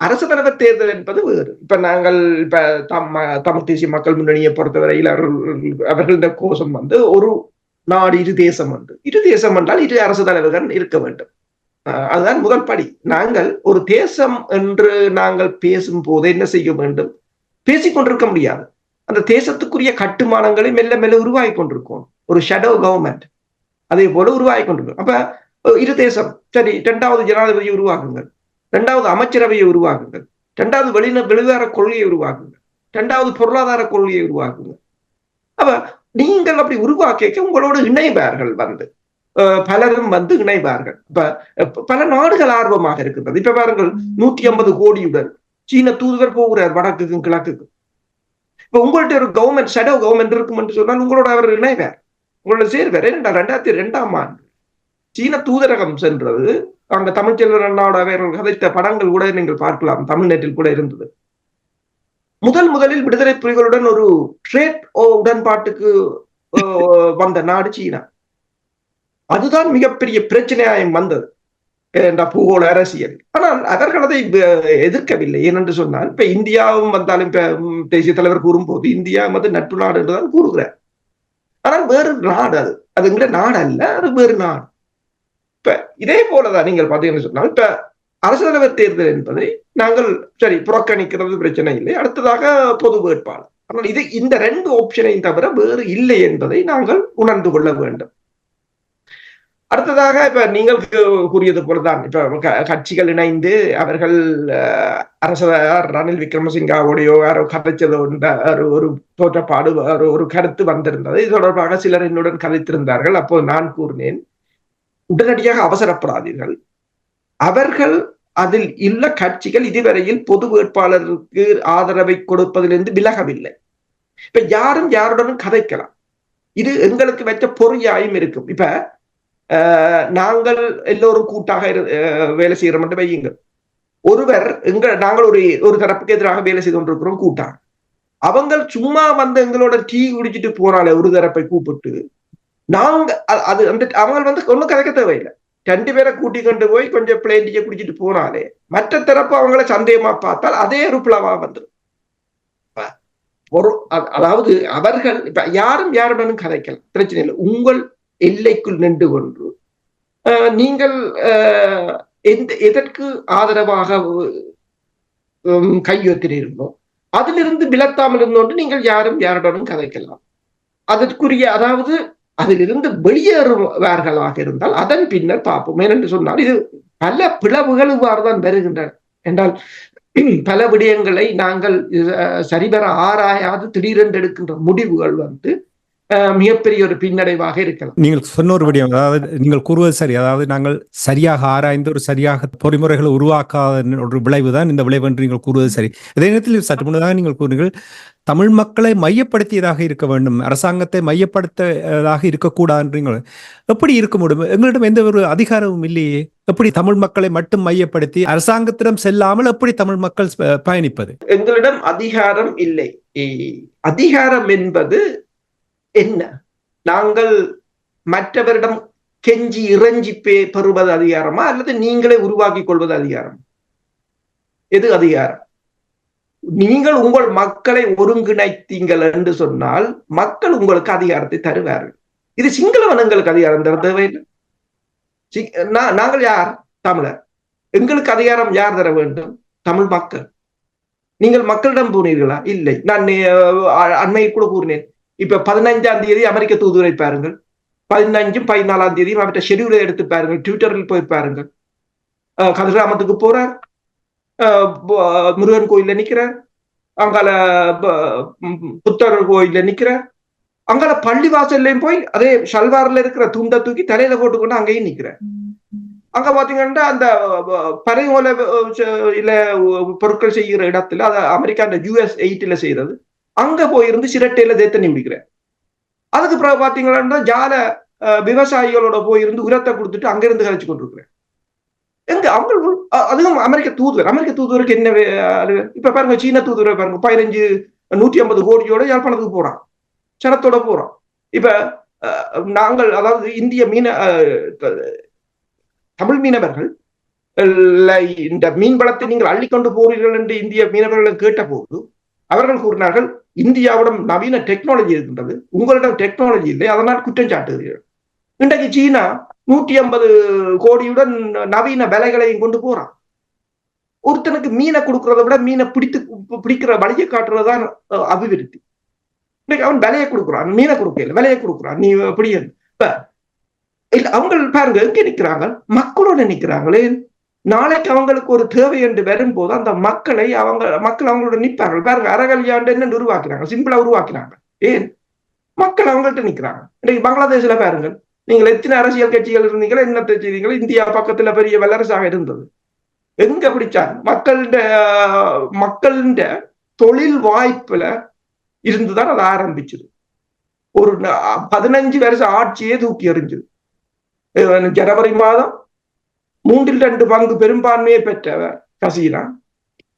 அரசு தலைவர் தேர்தல் என்பது வேறு. இப்ப நாங்கள் தமிழ் தேசிய மக்கள் முன்னணியை பொறுத்தவரையில் அவர்களுடைய கோஷம் ஒரு நாடு 2 தேசம் இரு தேசம் என்றால் 2 அரசு தலைவர்கள் இருக்க வேண்டும். அதுதான் முதல் படி. நாங்கள் ஒரு தேசம் என்று நாங்கள் பேசும் போது என்ன செய்ய வேண்டும்? பேசிக்கொண்டிருக்க முடியாது. அந்த தேசத்துக்குரிய கட்டுமானங்களை மெல்ல மெல்ல உருவாகி கொண்டிருக்கும். ஒரு ஷேடோ கவர்மெண்ட் அதே போல உருவாகி கொண்டிருக்கும். அப்ப இரு தேசம் சரி, 2வது ஜனாதிபதியை உருவாக்குங்கள், 2வது அமைச்சரவையை உருவாக்குங்கள், 2வது வெளிவார கொள்கையை உருவாக்குங்கள், 2வது பொருளாதார கொள்கையை உருவாக்குங்கள். அப்ப நீங்கள் அப்படி உருவாக்க உங்களோடு இணைவார்கள் பலரும் இணைவார்கள். இப்ப பல நாடுகள் ஆர்வமாக இருக்கின்றது. இப்ப பாருங்கள், 150 கோடியுடன் சீன தூதுவர் போகிறார் வடக்குக்கும் கிழக்குக்கும். இப்ப உங்கள்ட்ட ஒரு கவர்மெண்ட் ஷேடோ கவர்மெண்ட் இருக்கும் என்று சொன்னால் உங்களோட அவர் இணைவார், உங்களோட சேர்வார். 2002ஆம் ஆண்டு சீன தூதரகம் சென்றது. அங்க தமிழ்ச்செல்வர் அண்ணாவோட அவர்கள் கதைத்த படங்கள் கூட நீங்கள் பார்க்கலாம், தமிழ்நாட்டில் கூட இருந்தது. முதலில் விடுதலை புலிகளுடன் ஒரு ட்ரேட் உடன்பாட்டுக்கு வந்த நாடு சீனா. அதுதான் மிகப்பெரிய பிரச்சனையாயும் வந்தது என்ற பூகோள அரசியல். ஆனால் அவர்கள் அதை எதிர்க்கவில்லை. ஏனென்று சொன்னால் இப்ப இந்தியாவும் வந்தாலும் இப்ப தேசிய தலைவர் கூறும்போது இந்தியா நட்பு நாடு என்றுதான் கூறுகிறார். ஆனால் வேறு நாடு, அதுங்கிற நாடு அல்ல, அது வேறு நாடு. இப்ப இதே போலதான் நீங்கள் பார்த்தீங்கன்னு சொன்னால் இப்ப அரசு தலைவர் தேர்தல் என்பதை நாங்கள் சரி புறக்கணிக்கிறது பிரச்சனை இல்லை, அடுத்ததாக பொது வேட்பாளர். ஆனால் இந்த 2 ஆப்ஷனையும் தவிர வேறு இல்லை என்பதை நாங்கள் உணர்ந்து கொள்ள வேண்டும். அடுத்ததாக இப்ப நீங்கள் கூறியது போலதான் இப்ப கட்சிகள் இணைந்து அவர்கள் அரசர் ரணில் விக்ரமசிங்காவோடையோ யாரோ கதைச்சதோ ஒரு தோற்றப்பாடு ஒரு கருத்து வந்திருந்தது. இது தொடர்பாக சிலர் என்னுடன் கதைத்திருந்தார்கள். அப்போது நான் கூறினேன், உடனடியாக அவசரப்படாதீர்கள். அவர்கள் அதில் உள்ள கட்சிகள் இதுவரையில் பொது வேட்பாளருக்கு ஆதரவை கொடுப்பதிலிருந்து விலகவில்லை. இப்ப யாரும் யாருடனும் கதைக்கலாம். இது எங்களுக்கு வச்ச பொறியாயும் இருக்கும். இப்ப நாங்கள் எல்லோரும் கூட்டாக வேலை செய்யறோம் என்று வையுங்கள். ஒருவர் நாங்கள் ஒரு தரப்புக்கு எதிராக வேலை செய்து கொண்டிருக்கிறோம் கூட்டாக. அவங்க சும்மா எங்களோட டீ குடிச்சிட்டு போனாலே ஒரு தரப்பை கூப்பிட்டு நாங்க அவங்க ஒன்னும் கதைக்க தேவையில்லை. 2 பேரை கூட்டி கொண்டு போய் கொஞ்சம் பிளேன் டீயை குடிச்சிட்டு போனாலே மற்ற தரப்பு அவங்கள சந்தேகமா பார்த்தால் அதே ஒரு பிளவா வந்துடும். அதாவது அவர்கள் இப்ப யாருடனும் கதைக்கலாம், பிரச்சனை இல்லை. உங்கள் எல்லைக்குள் நின்று கொண்டு நீங்கள் எதற்கு ஆதரவாக கையெழுத்தினீர்களோ அதிலிருந்து விலத்தாமல் இருந்தோண்டு நீங்கள் யாருடனும் கதைக்கலாம். அதற்குரிய அதாவது அதிலிருந்து வெளியேறுவார்களாக இருந்தால் அதன் பின்னர் பார்ப்போம். ஏனென்று சொன்னால் இது பல பிளவுகள் இவ்வாறுதான் வருகின்றன என்றால் பல விடயங்களை நாங்கள் சரிவர ஆராயாது திடீரென்று எடுக்கின்ற முடிவுகள் மிகப்பெரிய ஒரு பின்னடைவாக இருக்கலாம். நீங்கள் சொன்ன ஒரு விடயம், அதாவது நீங்கள் கூறுவது சரி. அதாவது நாங்கள் சரியாக ஆராய்ந்து ஒரு சரியாக பொறிமுறைகளை உருவாக்காத ஒரு விளைவுதான் இந்த விளைவு என்று நீங்கள் கூறுவது சரி. அதே நேரத்தில் சற்று முன்னதாக நீங்கள் கூறுங்கள், தமிழ் மக்களை மையப்படுத்தியதாக இருக்க வேண்டும், அரசாங்கத்தை மையப்படுத்ததாக இருக்கக்கூடாது. எப்படி இருக்க முடியும்? எங்களிடம் எந்த ஒரு அதிகாரமும் இல்லையே. எப்படி தமிழ் மக்களை மட்டும் மையப்படுத்தி அரசாங்கத்திடம் செல்லாமல் எப்படி தமிழ் மக்கள் பயணிப்பது? எங்களிடம் அதிகாரம் இல்லை. அதிகாரம் என்பது என்ன? நாங்கள் மற்றவரிடம் கெஞ்சி இறைஞ்சி பெறுவது அதிகாரமா அல்லது நீங்களே உருவாக்கி கொள்வது அதிகாரம்? எது அதிகாரம்? நீங்கள் உங்கள் மக்களை ஒருங்கிணைத்தீங்கள் என்று சொன்னால் மக்கள் உங்களுக்கு அதிகாரத்தை தருவார்கள். இது சிங்களவன் எங்களுக்கு அதிகாரம் தர தேவையில்லை. நாங்கள் யார்? தமிழர். எங்களுக்கு அதிகாரம் யார் தர வேண்டும்? தமிழ் மக்கள். நீங்கள் மக்களிடம் போனீர்களா? இல்லை. நான் அண்மையில் கூட கூறினேன். இப்ப 15ஆம் தேதி அமெரிக்க தூதுவரை பாருங்கள், 15ம் 14ஆம் தேதியும் அவற்றை ஷெடியூலை எடுத்து பாருங்கள், ட்விட்டரில் போய் பாருங்கள். கதிராமத்துக்கு போறார், முருகன் கோயில்ல நிக்கிறார், அங்கால புத்தர் கோயில்ல நிக்கிறார், அங்கால பள்ளி வாசல்லையும் போய் அதே ஷல்வார்ல இருக்கிற துண்டை தூக்கி தலையில போட்டுக்கொண்டு அங்கேயும் நிக்கிறார். அங்க பாத்தீங்கன்னா அந்த பறையோல இல்ல பொருட்கள் செய்கிற இடத்துல அது அமெரிக்கா US 8 செய்யறது, அங்க போயிருந்து சிரட்டையில தேத்தண்ணி குடிக்கிறேன். அதுக்கு பிறகு பாத்தீங்கன்னா ஜால விவசாயிகளோட போயிருந்து உரத்தை கொடுத்துட்டு அங்கிருந்து கழிச்சு கொண்டிருக்கிறேன். எங்க அவங்க அதுவும் அமெரிக்க தூதுவருக்கு என்ன? இப்ப பாருங்க, சீன தூதுவரை பாருங்க, 150 கோடியோட யாழ்ப்பாணத்துக்கு போறான், சனத்தோட போறான். இப்ப நாங்கள் அதாவது இந்திய தமிழ் மீனவர்கள் இந்த மீன்வளத்தை நீங்கள் அள்ளிக்கொண்டு போறீர்கள் என்று இந்திய மீனவர்களை கேட்ட போது அவர்கள் கூறினார்கள், இந்தியாவிடம் நவீன டெக்னாலஜி இருக்கின்றது, உங்களிடம் டெக்னாலஜி இல்லை, அதனால் குற்றம் சாட்டுகிறீர்கள். இன்றைக்கு சீனா 150 கோடியுடன் நவீன விலைகளையும் கொண்டு போறான். ஒருத்தனுக்கு மீனை கொடுக்கறத விட மீனை பிடிக்கிற வழியை காட்டுறதுதான் அபிவிருத்தி. இன்னைக்கு அவன் விலையை கொடுக்குறான், மீனை கொடுக்கல, விலையை கொடுக்குறான், நீ பிடிக்க. இப்ப இல்ல, அவங்க பாருங்க எங்க நிக்கிறாங்க, மக்களோட நிக்கிறாங்களே. நாளைக்கு அவங்களுக்கு ஒரு தேவை என்று வரும்போது அந்த மக்கள் அவங்களோட நிற்பார்கள். பாருங்க, அறகல்யாண்டு என்ன உருவாக்குறாங்க, சிம்பிளா உருவாக்கினாங்க. ஏன்? மக்கள் அவங்கள்ட்ட நிக்கிறாங்க. இன்னைக்கு பங்களாதேஷ்ல பாருங்க, நீங்கள் எத்தனை அரசியல் கட்சிகள் இருந்தீங்களோ, என்னத்தை செய்தீங்களோ, இந்தியா பக்கத்துல பெரிய வல்லரசாக இருந்தது. எங்க பிடிச்சாங்க? மக்களின் தொழில் வாய்ப்புல இருந்துதான் அது ஆரம்பிச்சது. ஒரு 15 வருஷ ஆட்சியே தூக்கி எறிஞ்சது. ஜனவரி மாதம் 3/2 பங்கு பெரும்பான்மையை பெற்றவர் ஹசீனா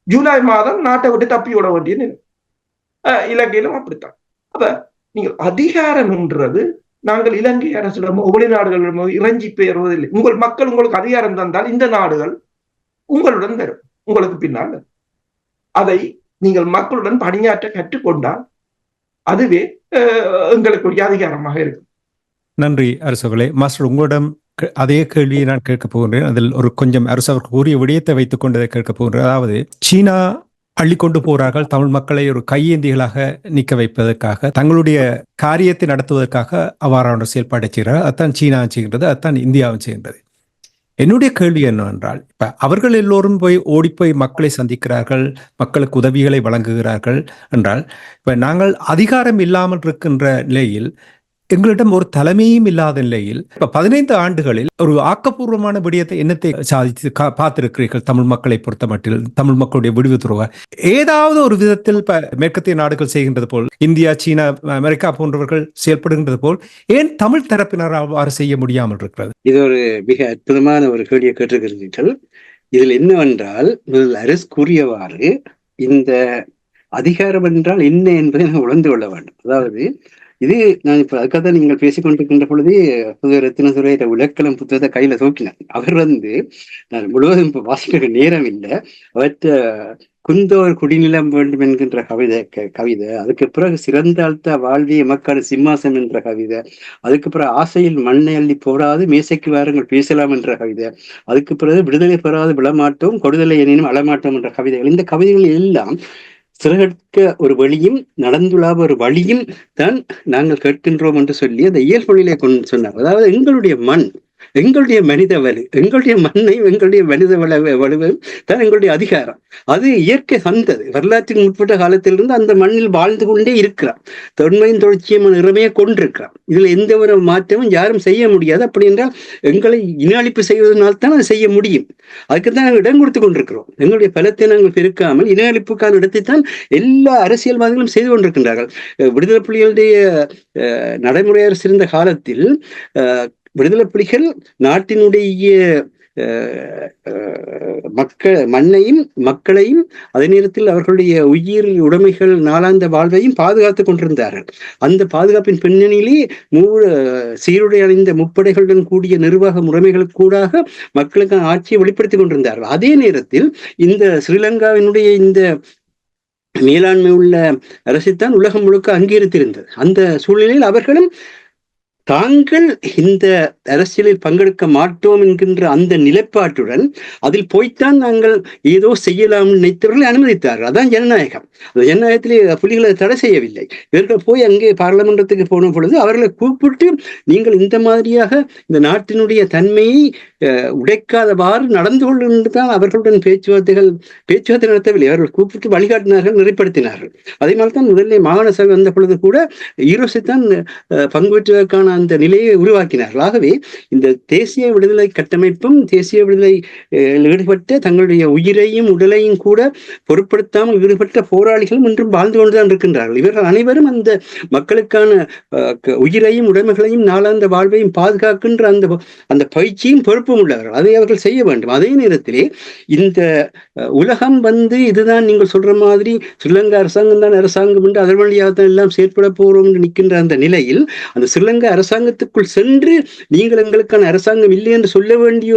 ஜூலை மாதம் நாட்டை விட்டு தப்பி விட வேண்டிய நிலை. இலங்கையிலும் அப்படித்தான். அப்ப நீங்கள் அதிகாரம் என்றது நாங்கள் இலங்கை அரசிடமோ வெளிநாடுகளிடமோ இறைஞ்சி பெயர்வதில்லை. உங்கள் மக்கள் உங்களுக்கு அதிகாரம் தந்தால் இந்த நாடுகள் உங்களுடன் வரும், உங்களுக்கு பின்னால். அதை நீங்கள் மக்களுடன் பணியாற்ற கற்றுக்கொண்டால் அதுவே எங்களுக்குரிய அதிகாரமாக இருக்கும். நன்றி அரசர்களே. மாஸ்டர், உங்களிடம் அதே கேள்வியை நான் கேட்கப் போகின்றேன். அதில் ஒரு கொஞ்சம் அரசவர்கள் கூறிய விடயத்தை வைத்துக் கொண்டதை கேட்கப் போகின்றேன். அதாவது, சீனா அள்ளிக்கொண்டு போகிறார்கள் தமிழ் மக்களை ஒரு கையேந்திகளாக நிற்க வைப்பதற்காக, தங்களுடைய காரியத்தை நடத்துவதற்காக அவ்வாறான செயல்பாட்டை செய்கிறார்கள். அதுதான் சீனா செய்கின்றது, அதுதான் இந்தியாவும் செய்கின்றது. என்னுடைய கேள்வி என்னவென்றால், இப்ப அவர்கள் எல்லோரும் போய் ஓடிப்போய் மக்களை சந்திக்கிறார்கள், மக்களுக்கு உதவிகளை வழங்குகிறார்கள் என்றால், இப்ப நாங்கள் அதிகாரம் இல்லாமல் இருக்கின்ற நிலையில், எங்களிடம் ஒரு தலைமையும் இல்லாத நிலையில், இப்ப 15 ஆண்டுகளில் ஒரு ஆக்கப்பூர்வமான விடயத்தை என்னத்தை சாதித்து பார்த்திருக்கிறீர்கள்? தமிழ் மக்களை பொறுத்த மட்டில், தமிழ் மக்களுடைய விடுவு துறவ ஏதாவது ஒரு விதத்தில் இப்ப மேற்கத்திய நாடுகள் செய்கின்றது போல், இந்தியா, சீனா, அமெரிக்கா போன்றவர்கள் செயல்படுகின்றது போல், ஏன் தமிழ் தரப்பினர் அவ்வாறு செய்ய முடியாமல் இருக்கிறது? இது ஒரு மிக அற்புதமான ஒரு கேள்வியை கேட்டிருக்கிறீர்கள். இதில் என்னவென்றால், அரசு கூறியவாறு இந்த அதிகாரம் என்றால் என்ன என்பதை நாம் உணர்ந்து கொள்ள வேண்டும். அதாவது, இது நான் இப்ப அதுக்காக நீங்கள் பேசிக்கொண்டிருக்கின்ற பொழுது ரத்தினதுரை உலக்களம் புத்தகத்தை கையில தூக்கினார். அவர் நான் முழுவதும் இப்ப வாசிக்கிற நேரம் இல்லை, அவற்ற குந்தோர் குடிநிலம் வேண்டும் என்கின்ற கவிதை, அதுக்கு பிறகு சிறந்தாழ்த்த வாழ்விய மக்கள் சிம்மாசம் என்ற கவிதை, அதுக்கு பிறகு ஆசையில் மண்ணை அள்ளி போடாது மேசைக்கு வாருங்கள் பேசலாம் என்ற கவிதை, அதுக்கு பிறகு விடுதலை பெறாது விழமாட்டோம் கொடுதலை எனினும் அழமாட்டோம் என்ற கவிதைகள். இந்த கவிதைகள் எல்லாம் சிறகற்க ஒரு வழியும் நடந்துள்ளாத ஒரு வழியும் தான் நாங்கள் கேட்கின்றோம் என்று சொல்லி அந்த இயல்பொழிலை கொண்டு சொன்னார். அதாவது, எங்களுடைய மண், எங்களுடைய மனித வலு, எங்களுடைய மண்ணையும் எங்களுடைய மனித வலுவையும் தான் எங்களுடைய அதிகாரம். அது இயற்கை தந்தது. வரலாற்றின் முற்பட்ட காலத்திலிருந்து அந்த மண்ணில் வாழ்ந்து கொண்டே இருக்கிறார். தொன்மையின் தொடர்ச்சியமான இறமையை கொண்டிருக்கிறார். இதுல எந்த ஒரு மாற்றமும் யாரும் செய்ய முடியாது. அப்படி என்றால் எங்களை இன அழிப்பு செய்வதனால்தான் அதை செய்ய முடியும். அதுக்கு தான் நாங்கள் இடம் கொடுத்து கொண்டிருக்கிறோம். எங்களுடைய பலத்தை நாங்கள் பெருக்காமல் இன அழிப்புக்கான இடத்தை தான் எல்லா அரசியல்வாதிகளும் செய்து கொண்டிருக்கின்றார்கள். விடுதலை புலிகளுடைய நடைமுறை அரசு இருந்த காலத்தில் விடுதலை புலிகள் நாட்டினுடைய மண்ணையும் மக்களையும் அதே நேரத்தில் அவர்களுடைய உயிர் உடைமைகள் நாளாந்த வாழ்வையும் பாதுகாத்துக் கொண்டிருந்தார்கள். அந்த பாதுகாப்பின் பின்னணியிலே சீருடை அணிந்த முப்படைகளுடன் கூடிய நிர்வாக முறைமைகளுக்கூடாக மக்களுக்கான ஆட்சியை வெளிப்படுத்திக் கொண்டிருந்தார்கள். அதே நேரத்தில் இந்த ஸ்ரீலங்காவினுடைய இந்த மேலாண்மை உள்ள அரசைத்தான் உலகம் முழுக்க அங்கீகரித்திருந்தது. அந்த சூழ்நிலையில் அவர்களும் தாங்கள் இந்த அரசியலில் பங்கெடுக்க மாட்டோம் என்கின்ற அந்த நிலைப்பாட்டுடன் அதில் போய்த்தான் நாங்கள் ஏதோ செய்யலாம் நினைத்தவர்களை அனுமதித்தார்கள். அதான் ஜனநாயகம். அந்த ஜனநாயகத்திலே புலிகளை தடை செய்யவில்லை. இவர்கள் போய் அங்கே பார்லமெண்டத்துக்கு போன பொழுது அவர்களை கூப்பிட்டு, நீங்கள் இந்த மாதிரியாக இந்த நாட்டினுடைய தன்மையை உடைக்காதவாறு நடந்து கொண்டு தான் அவர்களுடன் பேச்சுவார்த்தை நடத்தவில்லை. அவர்கள் கூப்பிட்டு வழிகாட்டினார்கள், நெறிப்படுத்தினார்கள். அதே மாதிரி தான் முதலில் மாகாண சபை வந்த பொழுது கூட ஈரோசைத்தான் பங்கு பெற்றுவதற்கான அந்த நிலையை உருவாக்கினார்கள். ஆகவே இந்த தேசிய விடுதலை கட்டமைப்பும் தேசிய விடுதலை ஈடுபட்ட தங்களுடைய உயிரையும் உடலையும் கூட பொருட்படுத்தாமல் ஈடுபட்ட போராளிகளும் இன்றும் வாழ்ந்து கொண்டுதான் இருக்கின்றார்கள். இவர்கள் அனைவரும் அந்த மக்களுக்கான உயிரையும் உடைமைகளையும் நாளாந்த வாழ்வையும் பாதுகாக்கின்ற அந்த பயிற்சியும் பொறுப்பும் உள்ளவர்கள். அதை அவர்கள் செய்ய வேண்டும். அதே நேரத்திலே இந்த உலகம் இதுதான் நீங்கள் சொல்ற மாதிரி ஸ்ரீலங்கா அரசாங்கம் தான் அரசாங்கம் என்று அதன் வழியாகத்தான் எல்லாம் செயற்பட போறோம் என்று நிற்கின்ற அந்த நிலையில் அந்த ஸ்ரீலங்கா அரசாங்கத்துக்குள் சென்று நீங்கள் எங்களுக்கான அரசாங்கம் இல்லை என்று சொல்ல வேண்டிய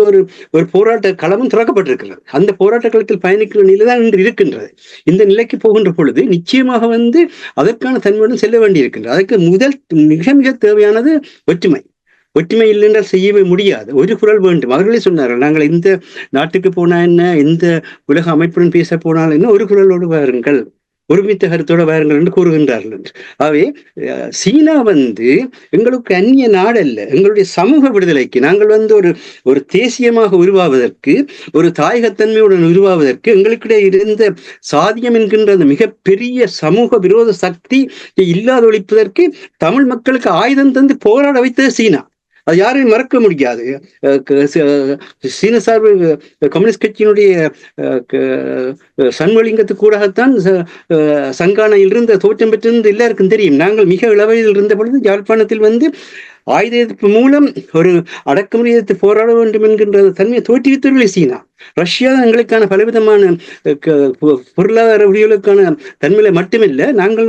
ஒரு போராட்ட களமும் திறக்கப்பட்டிருக்கிறது. அந்த போராட்ட களத்தில் பயணிக்கிற நிலைதான் இன்று இருக்கின்றது. இந்த நிலைக்கு போகின்ற பொழுது நிச்சயமாக அதற்கான தன்மையுடன் செல்ல வேண்டி இருக்கின்றது. அதற்கு மிக மிக தேவையானது ஒற்றுமை. ஒற்றுமை இல்லை என்றால் செய்யவே முடியாது. ஒரு குரல் வேண்டும். அவர்களே சொன்னார்கள், நாங்கள் எந்த நாட்டுக்கு போனா என்ன, எந்த உலக அமைப்புடன் பேச போனால் என்ன, ஒரு குரலோடு வாருங்கள், ஒருமித்த கருத்தோட வாருங்கள் என்று கூறுகின்றார்கள் என்று. ஆகவே சீனா எங்களுக்கு அந்நிய நாடல்ல. எங்களுடைய சமூக விடுதலைக்கு நாங்கள் ஒரு தேசியமாக உருவாவதற்கு, ஒரு தாயகத்தன்மையுடன் உருவாவதற்கு எங்களுக்கிடையே இருந்த சாதியம் என்கின்ற அந்த மிகப்பெரிய சமூக விரோத சக்தி இல்லாதொழிப்பதற்கு தமிழ் மக்களுக்கு ஆயுதம் தந்து போராட வைத்தது சீனா. அது யாரையும் மறக்க முடியாது. சீன சார்பு கம்யூனிஸ்ட் கட்சியினுடைய சண்முகலிங்கத்துக்கு கூடத்தான் சங்கானையில் இருந்த தோற்றம் பெற்றிருந்து எல்லாருக்கும் தெரியும். நாங்கள் மிக இளவயதில் இருந்த பொழுது யாழ்ப்பாணத்தில் ஆயுத எதிர்ப்பு மூலம் ஒரு அடக்குமுறை எதிர்த்து போராட வேண்டும் என்கின்ற தன்மையை தோற்றுவித்தவர்களே சீனா. ரஷ்யா தான் எங்களுக்கான பலவிதமான பொருளாதார உரிமைகளுக்கான தன்மையில மட்டுமில்லை. நாங்கள்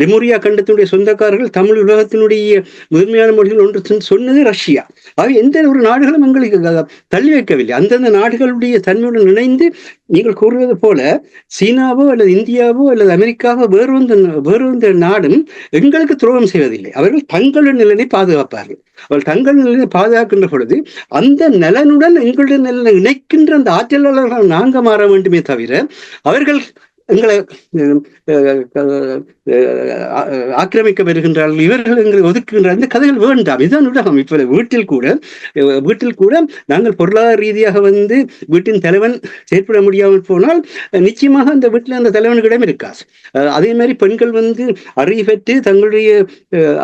லெமுரியா கண்டத்தினுடைய சொந்தக்காரர்கள், தமிழ் உலகத்தினுடைய முதன்மையான மொழிகள் ஒன்று சொன்னது ரஷ்யா. ஆக எந்த ஒரு நாடுகளும் எங்களுக்கு தள்ளி வைக்கவில்லை. அந்தந்த நாடுகளுடைய தன்மையுடன் இணைந்து நீங்கள் கூறுவது போல சீனாவோ அல்லது இந்தியாவோ அல்லது அமெரிக்காவோ வேறொந்த நாடும் எங்களுக்கு துரோகம் செய்வதில்லை. அவர்கள் தங்களுடைய நிலையை பாதுகாப்பார்கள். அவர்கள் தங்கள் நிலையை பாதுகாக்கின்ற பொழுது அந்த நலனுடன் எங்களுடைய நலனை இணைக்கின்ற அந்த ஆற்றலாளர்கள் நாங்க மாற வேண்டுமே தவிர அவர்கள் எங்களை ஆக்கிரமிக்க வருகின்றார்கள், இவர்கள் எங்களை ஒதுக்குகின்றார், இந்த கதைகள் வேண்டாம். இதுதான் உலகம். இப்ப வீட்டில் கூட நாங்கள் பொருளாதார ரீதியாக வீட்டின் தலைவன் செயற்பட முடியாமல் போனால் நிச்சயமாக அந்த வீட்டில் அந்த தலைவனுக்கிடம் இருக்காது. அதே மாதிரி பெண்கள் அறிவு பெற்று தங்களுடைய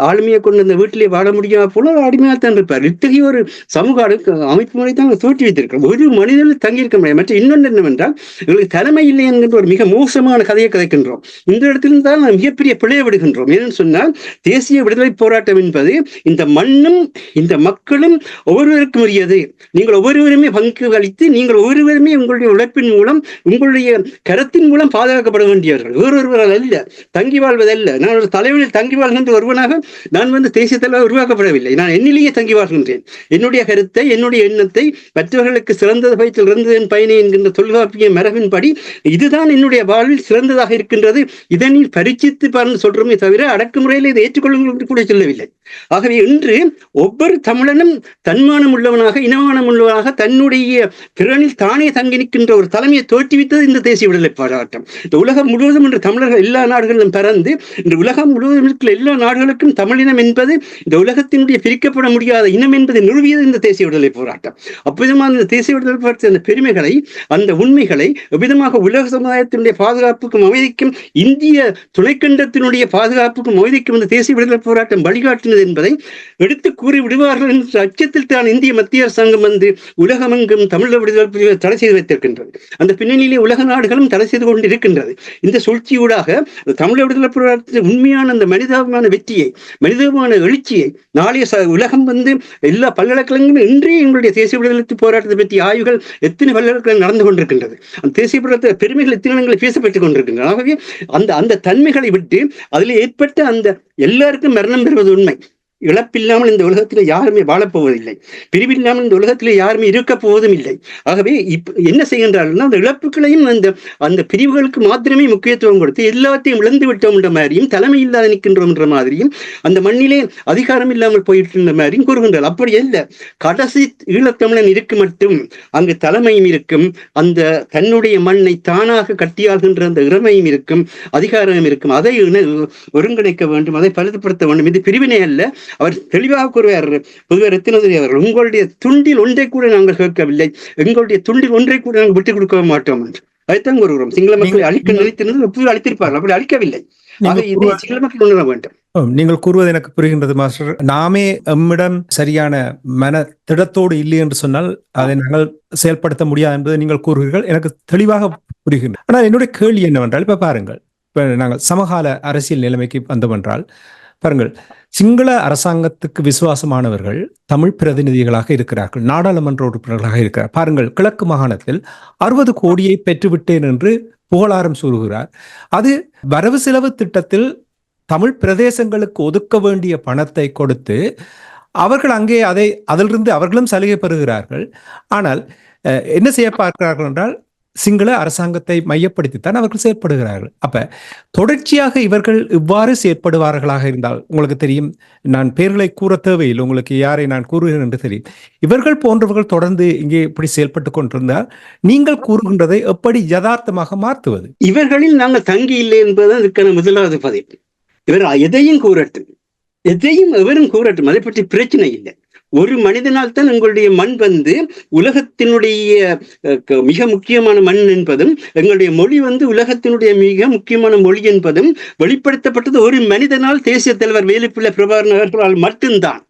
ஆளுமையை கொண்டு அந்த வீட்டிலே வாழ முடியாமல் போனால் அடிமையாகத்தான் இருப்பார். இத்தகைய ஒரு சமூக அமைப்பு முறை தான் தோற்றி வைத்திருக்கிறோம். ஒரு மனிதனில் தங்கியிருக்க முடியாது. மற்ற இன்னொன்று என்னவென்றால் எங்களுக்கு தலைமை இல்லை என்கின்ற ஒரு மிக மோசமான கதையை கதைக்கின்றோம். இந்த இடத்திலிருந்து தான் மிகப்பெரிய பிழைய விடுகின்றோம். ஏன்னு சொன்னால் தேசிய விடுதலை போராட்டம் என்பது இந்த மண்ணும் இந்த மக்களும் ஒவ்வொருவருக்கும் உரியது. நீங்கள் ஒவ்வொருவருமே பங்கு அளித்து நீங்கள் ஒவ்வொருவருமே உங்களுடைய உழைப்பின் மூலம் உங்களுடைய கரத்தின் மூலம் பாதுகாக்கப்பட வேண்டியவர்கள், வேறொருவரால் அல்ல, தங்கி வாழ்வதல்ல. நான் ஒரு தலைவனில் தங்கி வாழ்கின்ற ஒருவனாக நான் தேசிய தலைவர் உருவாக்கப்படவில்லை. நான் என்னிலேயே தங்கி வாழ்கின்றேன். என்னுடைய கருத்தை, என்னுடைய எண்ணத்தை மற்றவர்களுக்கு சிறந்தது பயத்தில் இறந்ததன் பயனை என்கின்ற தொல்காப்பிய மரபின்படி இதுதான் என்னுடைய வாழ்வில் சிறந்ததாக இருக்கின்றது. இதனில் பரிச்சித்து பார்த்து சொல்றோமே தவிர அடக்குமுறையில் இதை ஏற்றுக்கொள்ளுங்கள் கூட சொல்லவில்லை. ஆகவே இன்று ஒவ்வொரு தமிழனும் தன்மானம் உள்ளவனாக, இனமானம் உள்ளவனாக தன்னுடைய திறனில் தானே தங்கி நிற்கின்ற ஒரு தலைமையை தோற்றுவித்தது இந்த தேசிய விடுதலை போராட்டம். இந்த உலகம் முழுவதும் இன்று தமிழர்கள் எல்லா நாடுகளிலும் பறந்து இந்த உலகம் முழுவதும் இருக்கிற எல்லா நாடுகளுக்கும் தமிழினம் என்பது இந்த உலகத்தினுடைய பிரிக்கப்பட முடியாத இனம் என்பதை நிறுவியது இந்த தேசிய விடுதலை போராட்டம். அப்பவிதமாக இந்த தேசிய விடுதலை போராட்ட அந்த பெருமைகளை, அந்த உண்மைகளை எவ்விதமாக உலக சமுதாயத்தினுடைய பாதுகாப்புக்கும் அமைதிக்கும், இந்திய துணைக்கண்டத்தினுடைய பாதுகாப்புக்கும் அமைதிக்கும் இந்த தேசிய விடுதலை போராட்டம் வழிகாட்டினது என்பதை எடுத்து கூறி விடுவார்கள் என்ற அச்சத்தில் தான் இந்திய மத்திய அரசாங்கம் உலகமெங்கும் தமிழ் விடுதலை தடை செய்து வைத்திருக்கின்றது. அந்த பின்னணியிலே உலக நாடுகளும் தடை செய்து கொண்டு இருக்கின்றது. இந்த சூழ்ச்சியூடாக தமிழ் விடுதலை போராட்டத்தின் உண்மையான அந்த மனிதாபிமான வெற்றியை, மனிதாபிமான எழுச்சியை நாளைய உலகம் எல்லா பல்கலைக்கழகங்களும் இன்றைய எங்களுடைய தேசிய விடுதலை போராட்டத்தை பற்றி ஆய்வுகள் எத்தனை பல்கலைக்கழகம் நடந்து கொண்டிருக்கின்றது. அந்த தேசிய போராட்ட பெருமைகள் எத்தனை பேசப்பட்டுக் கொண்டிருக்கின்றன. ஆகவே அந்த தன்மைகளை விட்டு அதில் ஏற்பட்ட அந்த எல்லாருக்கும் மரணம் பெறுவது உண்மை. இழப்பில்லாமல் இந்த உலகத்திலே யாருமே வாழப்போவதில்லை. பிரிவில்லாமல் இந்த உலகத்திலே யாருமே இருக்க போவதும் இல்லை. ஆகவே என்ன செய்கின்றார்கள், அந்த இழப்புகளையும் அந்த பிரிவுகளுக்கு மாத்திரமே முக்கியத்துவம் கொடுத்து எல்லாத்தையும் இழந்து விட்டோம் என்ற மாதிரியும், தலைமை இல்லாத நிற்கின்றோம் என்ற மாதிரியும், அந்த மண்ணிலே அதிகாரம் இல்லாமல் போயிட்டு மாதிரியும் கூறுகின்றார். அப்படி அல்ல. கடைசி ஈழத்தமிழன் இருக்கு மட்டும் அங்கு தலைமையும் இருக்கும், அந்த தன்னுடைய மண்ணை தானாக கட்டியாள்கின்ற அந்த இறமையும் இருக்கும், அதிகாரமும் இருக்கும். அதை ஒருங்கிணைக்க வேண்டும், அதை பலப்படுத்த வேண்டும். இது பிரிவினை அல்ல. அவர் தெளிவாக கூறுவார் பொதுவாக ரத்தினதுரை அவர்கள், உங்களுடைய துண்டில் ஒன்றை கூட நாங்கள் கேட்கவில்லை, எங்களுடைய துண்டில் ஒன்றை கூட நாங்கள் விட்டுக் கொடுக்க மாட்டோம் என்று அதைத்தான் கூறுகிறோம். சிங்கள மக்களை அழிக்க நினைத்திருந்தது எப்போது அழித்திருப்பார்கள், அப்படி அழிக்கவில்லை. சிங்கள மக்கள் உணர வேண்டும். நீங்கள் கூறுவது எனக்கு புரிகின்றது மாஸ்டர். நாமே எம்மிடம் சரியான மன திடத்தோடு இல்லை என்று சொன்னால் அதை நாங்கள் செயல்படுத்த முடியாது என்பதை நீங்கள் கூறுகிறீர்கள், எனக்கு தெளிவாக புரிகின்றது. ஆனால் என்னுடைய கேள்வி என்னவென்றால், இப்ப பாருங்கள், இப்ப நாங்கள் சமகால அரசியல் நிலைமைக்கு வந்தோம். பாருங்கள், சிங்கள அரசாங்கத்துக்கு விசுவாசமானவர்கள் தமிழ் பிரதிநிதிகளாக இருக்கிறார்கள், நாடாளுமன்ற உறுப்பினர்களாக இருக்கிறார். பாருங்கள், கிழக்கு மாகாணத்தில் 60 கோடியை பெற்றுவிட்டேன் என்று புகழாரம் சூறுகிறார். அது வரவு செலவு திட்டத்தில் தமிழ் பிரதேசங்களுக்கு ஒதுக்க வேண்டிய பணத்தை கொடுத்து அவர்கள் அங்கே அதிலிருந்து அவர்களும் சலுகை பெறுகிறார்கள். ஆனால் என்ன செய்ய பார்க்கிறார்கள் என்றால், சிங்கள அரசாங்கத்தை மையப்படுத்தித்தான் அவர்கள் செயற்படுகிறார்கள். அப்ப தொடர்ச்சியாக இவர்கள் இவ்வாறு செயற்படுவார்களாக இருந்தால், உங்களுக்கு தெரியும், நான் பெயர்களை கூற தேவையில்லை, உங்களுக்கு யாரை நான் கூறுகிறேன் என்று தெரியும். இவர்கள் போன்றவர்கள் தொடர்ந்து இங்கே இப்படி செயல்பட்டு கொண்டிருந்தால் நீங்கள் கூறுகின்றதை எப்படி யதார்த்தமாக மாற்றுவது? இவர்களில் நாங்கள் தங்கி இல்லை என்பதுதான் இதுக்கான முதலாவது பதில். இவர் எதையும் கூறட்டும், எதையும் எவரும் கூறட்டும், அதை பற்றி பிரச்சனை இல்லை. ஒரு மனிதனால் தான் எங்களுடைய மண் வந்து உலகத்தினுடைய மிக முக்கியமான மண் என்பதும், எங்களுடைய மொழி வந்து உலகத்தினுடைய மிக முக்கியமான மொழி என்பதும் வெளிப்படுத்தப்பட்டது ஒரு மனிதனால், தேசிய தலைவர் வேலுப்பிள்ளை பிரபாகரன் அவர்களால் மட்டும்தான்.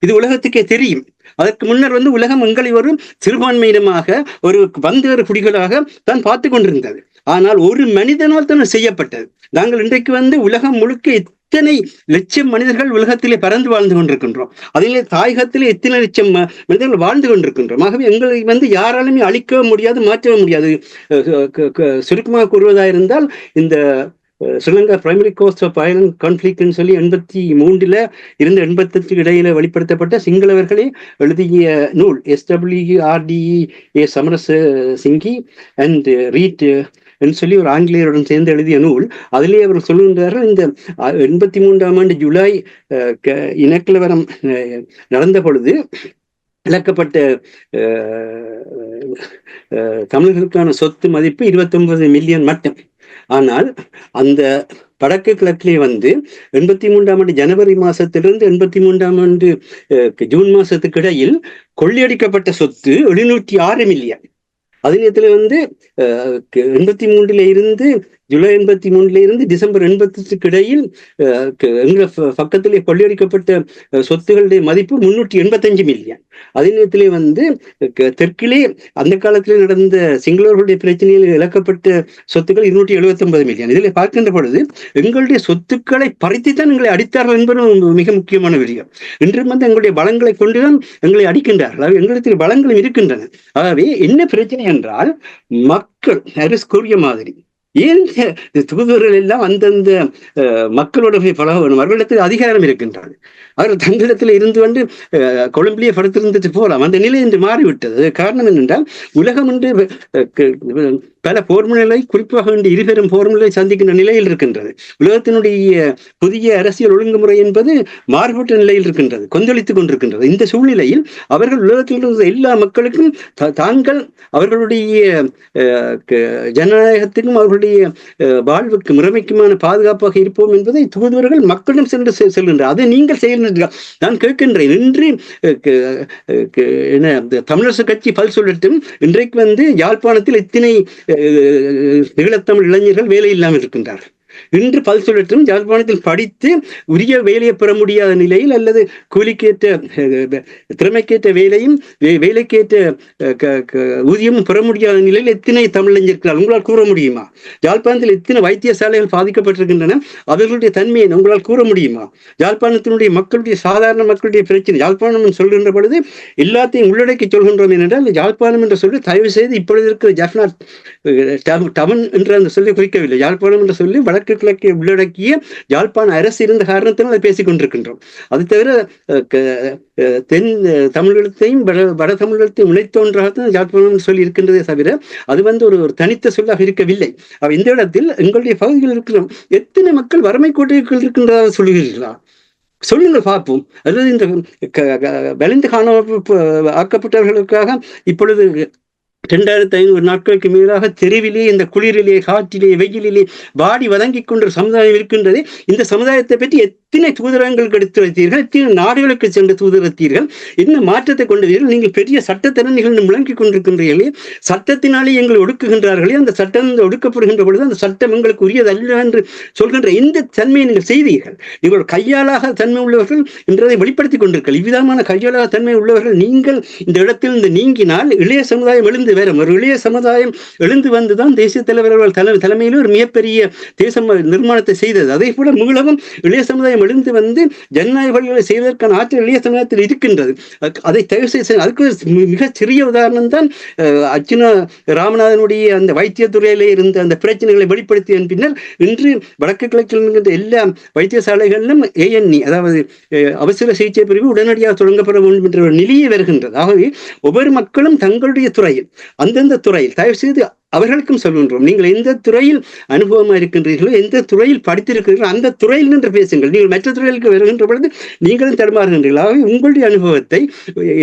இது உலகத்துக்கே தெரியும். அதற்கு முன்னர் வந்து உலகம் எங்களை ஒரு சிறுபான்மையினமாக, ஒரு வந்தேறு குடிகளாக தான் பார்த்து கொண்டிருந்தது. ஆனால் ஒரு மனிதனால் தான் செய்யப்பட்டது. நாங்கள் இன்றைக்கு வந்து உலகம் முழுக்க எத்தனை லட்சம் மனிதர்கள் உலகத்திலே பறந்து வாழ்ந்து கொண்டிருக்கின்றோம். அதிலே தாயகத்திலே எத்தனை லட்சம் மனிதர்கள் வாழ்ந்து கொண்டிருக்கின்றோம். ஆகவே எங்களை வந்து யாராலுமே அழிக்கவும் முடியாது, மாற்றவும் முடியாது. சுருக்கமாக கூறுவதாயிருந்தால், இந்த Sri Lanka primary cause of violent கான்ஃபிளிக்ட்னு சொல்லி 83 இருந்து 88 இடையில வெளிப்படுத்தப்பட்ட சிங்களவர்களே எழுதிய நூல் SWRDE சமரச சிங்கி அண்ட் ரீட் என்று சொல்லி ஒரு ஆங்கிலேயருடன் சேர்ந்து எழுதிய நூல். அதிலே அவர் சொல்லுகின்றார்கள், இந்த 83ஆம் ஆண்டு ஜூலை இனக்கலவரம் நடந்த பொழுது இழக்கப்பட்ட தமிழர்களுக்கான சொத்து மதிப்பு 29 மில்லியன் மட்டும். ஆனால் அந்த வடக்கு கிழக்கிலே வந்து 83ஆம் ஆண்டு ஜனவரி மாசத்திலிருந்து 83ஆம் ஆண்டு ஜூன் மாசத்துக்கு இடையில் கொள்ளையடிக்கப்பட்ட சொத்து 706 மில்லியன். அதே நேரத்தில் வந்து 83 இருந்து ஜூலை 83 இருந்து டிசம்பர் 88 இடையில் எங்க பக்கத்திலே கொள்ளையடிக்கப்பட்ட சொத்துக்களுடைய மதிப்பு 385 மில்லியன். அதே நேரத்திலே வந்து தெற்கிலே அந்த காலத்திலே நடந்த சிங்களவர்களுடைய பிரச்சனையில் இழக்கப்பட்ட சொத்துக்கள் 279 மில்லியன். இதில் பார்க்கின்ற பொழுது எங்களுடைய சொத்துக்களை பறித்துத்தான் எங்களை அடித்தார்கள் என்பது மிக முக்கியமான விஷயம். இன்றும் வந்து எங்களுடைய பலங்களை கொண்டுதான் எங்களை அடிக்கின்றார்கள். எங்களிடத்தில் பலங்களும் இருக்கின்றன. ஆகவே என்ன பிரச்சனை என்றால், மக்கள் ஹாரிஸ் கூறிய மாதிரி ஏன் தூதுவர்கள் எல்லாம் அந்தந்த மக்களோட போய் பழகணும், அவர்களிடத்தில் அதிகாரம் இருக்கின்றது. அவர்கள் தங்களிடத்தில் இருந்து வந்து கொழும்பிலே படுத்திருந்துட்டு போகலாம். அந்த நிலை இன்று மாறிவிட்டது. காரணம் என்னென்றால், உலகம் என்று பல போர்முனைகளை, குறிப்பாக இன்று இருபெரும் போர்முனைகளை சந்திக்கின்ற நிலையில் இருக்கின்றது. உலகத்தினுடைய புதிய அரசியல் ஒழுங்குமுறை என்பது மாறுபட்ட நிலையில் இருக்கின்றது, கொந்தளித்துக் கொண்டிருக்கின்றது. இந்த சூழ்நிலையில் அவர்கள் உலகத்தில் இருந்த எல்லா மக்களுக்கும் தாங்கள் அவர்களுடைய ஜனநாயகத்துக்கும் அவர்களுடைய வாழ்வுக்கு முறைமைக்குமான பாதுகாப்பாக இருப்போம் என்பதை தூதுவர்கள் மக்களிடம் சென்று செல்கின்றார். அதை நீங்கள் செய்கின்றீர்கள். நான் கேட்கின்றேன், இன்று தமிழரசு கட்சி பல் சொல்லட்டும், இன்றைக்கு வந்து யாழ்ப்பாணத்தில் எத்தனை ஈழத்தமிழ் இளைஞர்கள் வேலை இல்லாமல் இருக்கின்றார்கள். இன்று பல் சொல்லட்டும், யாழ்ப்பாணத்தில் படித்து உரிய வேலையை பெற முடியாத நிலையில், அல்லது கூலிக்கேற்ற திறமைக்கேற்ற வேலையும் வேலைக்கேற்ற ஊதியமும் பெற முடியாத நிலையில் எத்தனை தமிழறிஞர்கள் உங்களால் கூற முடியுமா? யாழ்ப்பாணத்தில் எத்தனை வைத்தியசாலைகள் பாதிக்கப்பட்டிருக்கின்றன, அவர்களுடைய தன்மையை உங்களால் கூற முடியுமா? யாழ்ப்பாணத்தினுடைய மக்களுடைய, சாதாரண மக்களுடைய பிரச்சனை, யாழ்ப்பாணம் சொல்கின்ற பொழுது எல்லாத்தையும் உள்ளடக்கி சொல்கின்றோம். ஏனென்றால் யாழ்ப்பாணம் என்று சொல்லி தயவு செய்து இப்பொழுது இருக்கிற ஜஃப்னா டவுன் என்று அந்த சொல்லி குறிக்கவில்லை. யாழ்ப்பாணம் என்று சொல்லி வடக்கு கிழக்கை உள்ளடக்கிய யாழ்ப்பாண அரசு இருந்த காரணத்தினால் அதை பேசிக் கொண்டிருக்கின்றோம். அது தவிர தென் தமிழகத்தையும் வட தமிழகத்தையும் இணைத்த ஒன்றாகத்தான் யாழ்ப்பாணம் சொல்லி இருக்கின்றதே தவிர அது வந்து ஒரு தனித்த சொல்லாக இருக்கவில்லை. இந்த இடத்தில் எங்களுடைய பகுதியில் இருக்கிற எத்தனை மக்கள் வறுமை கோட்டைக்குள் இருக்கின்றதாக சொல்லுகிறீர்களா? சொல்லுங்கள் பார்ப்போம். அல்லது இந்த வலிந்து காணாமல் ஆக்கப்பட்டவர்களுக்காக இப்பொழுது 2500 நாட்களுக்கு மேலாக தெருவிலே, இந்த குளிரிலே, காற்றிலே, வெயிலிலே வாடி வதங்கிக் கொண்ட சமுதாயம் இருக்கின்றது. இந்த சமுதாயத்தை பற்றி எத்தனை தூதரங்களுக்கு எடுத்து வைத்தீர்கள், எத்தனை நாடுகளுக்கு சென்று தூதரத்தீர்கள், என்ன மாற்றத்தை கொண்டீர்கள்? நீங்கள் பெரிய சட்டத்திறனிகள் முழங்கிக் கொண்டிருக்கின்றீர்களே, சட்டத்தினாலே எங்களை ஒடுக்குகின்றார்களே, அந்த சட்டம் ஒடுக்கப்படுகின்ற பொழுது அந்த சட்டம் எங்களுக்கு உரியதல்ல என்று சொல்கின்ற இந்த தன்மையை நீங்கள் செய்தீர்கள். நீங்கள் கையாளாக தன்மை உள்ளவர்கள் என்றதை வெளிப்படுத்திக் கொண்டிருக்கள். இவ்விதமான கையாளாக தன்மை உள்ளவர்கள் நீங்கள் இந்த இடத்தில் இருந்து நீங்கினால் இளைய சமுதாயம் எழுந்து வரும். ஒரு இளைய சமுதாயம் எழுந்து வந்துதான் தேசிய தலைவர்கள் தலைமையில் ஒரு மிகப்பெரிய தேசம் நிர்மாணத்தை செய்தது. அதே போல மீளவும் இளைய சமுதாயம் எழுந்து வந்து ஜனநாயக வழிகளை செய்வதற்கான ஆற்றல் இளைய சமுதாயத்தில் இருக்கின்றது. அதை தயவு செய்து, அதுக்கு மிகச் சிறிய உதாரணம் தான் அர்ச்சுனா ராமநாதனுடைய அந்த வைத்தியத்துறையிலே இருந்த அந்த பிரச்சனைகளை வெளிப்படுத்திய பின்னர் இன்று வடக்கு கிழக்கில் இருக்கின்ற எல்லா வைத்தியசாலைகளிலும் ANE, அதாவது அவசர சிகிச்சை பிரிவு உடனடியாக தொடங்கப்பட வேண்டும் என்ற ஒரு நிலையே வருகின்றது. ஆகவே ஒவ்வொரு மக்களும் தங்களுடைய துறையில் அந்தந்த துறையில் தயவு செய்து அவர்களுக்கும் சொல்கின்றோம், நீங்கள் எந்த துறையில் அனுபவமாக இருக்கின்றீர்களோ, எந்த துறையில் படித்திருக்கிறீர்களோ அந்த துறையில் நின்று பேசுங்கள். நீங்கள் மற்ற துறைகளுக்கு வருகின்ற பொழுது நீங்களும் தடுமாறுகின்றீர்கள். ஆகவே உங்களுடைய அனுபவத்தை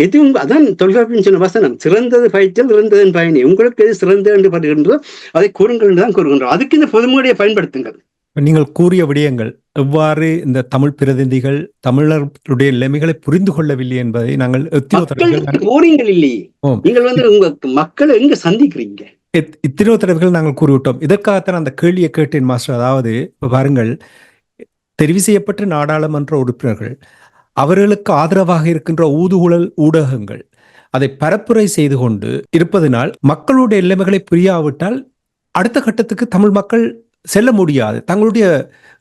எதுவும், அதான் தொல்காப்பியம் சொன்ன வசனம், சிறந்தது பயிற்சல் இறந்ததன் பயணி, உங்களுக்கு எது சிறந்தது என்று படுகின்றதோ அதை கூறுங்கள் என்று தான் கூறுகின்றோம். அதுக்கு இந்த பொதுமொழியை பயன்படுத்துங்கள். நீங்கள் கூறிய விடயங்கள் எவ்வாறு இந்த தமிழ் பிரதிநிதிகள் தமிழர்களுடைய நிலைமைகளை புரிந்து கொள்ளவில்லை என்பதை நாங்கள் போறீங்கள் இல்லையே, நீங்கள் உங்க மக்களை எங்க சந்திக்கிறீங்க? இத்தனை தடவைகள் நாங்கள் கூறிவிட்டோம். இதற்காகத்தான் அந்த கேள்வியை கேட்டேன் மாஸ்டர். அதாவது பாருங்கள், தெரிவு செய்யப்பட்ட நாடாளுமன்ற உறுப்பினர்கள் அவர்களுக்கு ஆதரவாக இருக்கின்ற ஊதுகுழல் ஊடகங்கள் அதை பரப்புரை செய்து கொண்டு இருப்பதனால் மக்களுடைய நிலைமைகளை புரியாவிட்டால் அடுத்த கட்டத்துக்கு தமிழ் மக்கள் செல்ல முடியாது, தங்களுடைய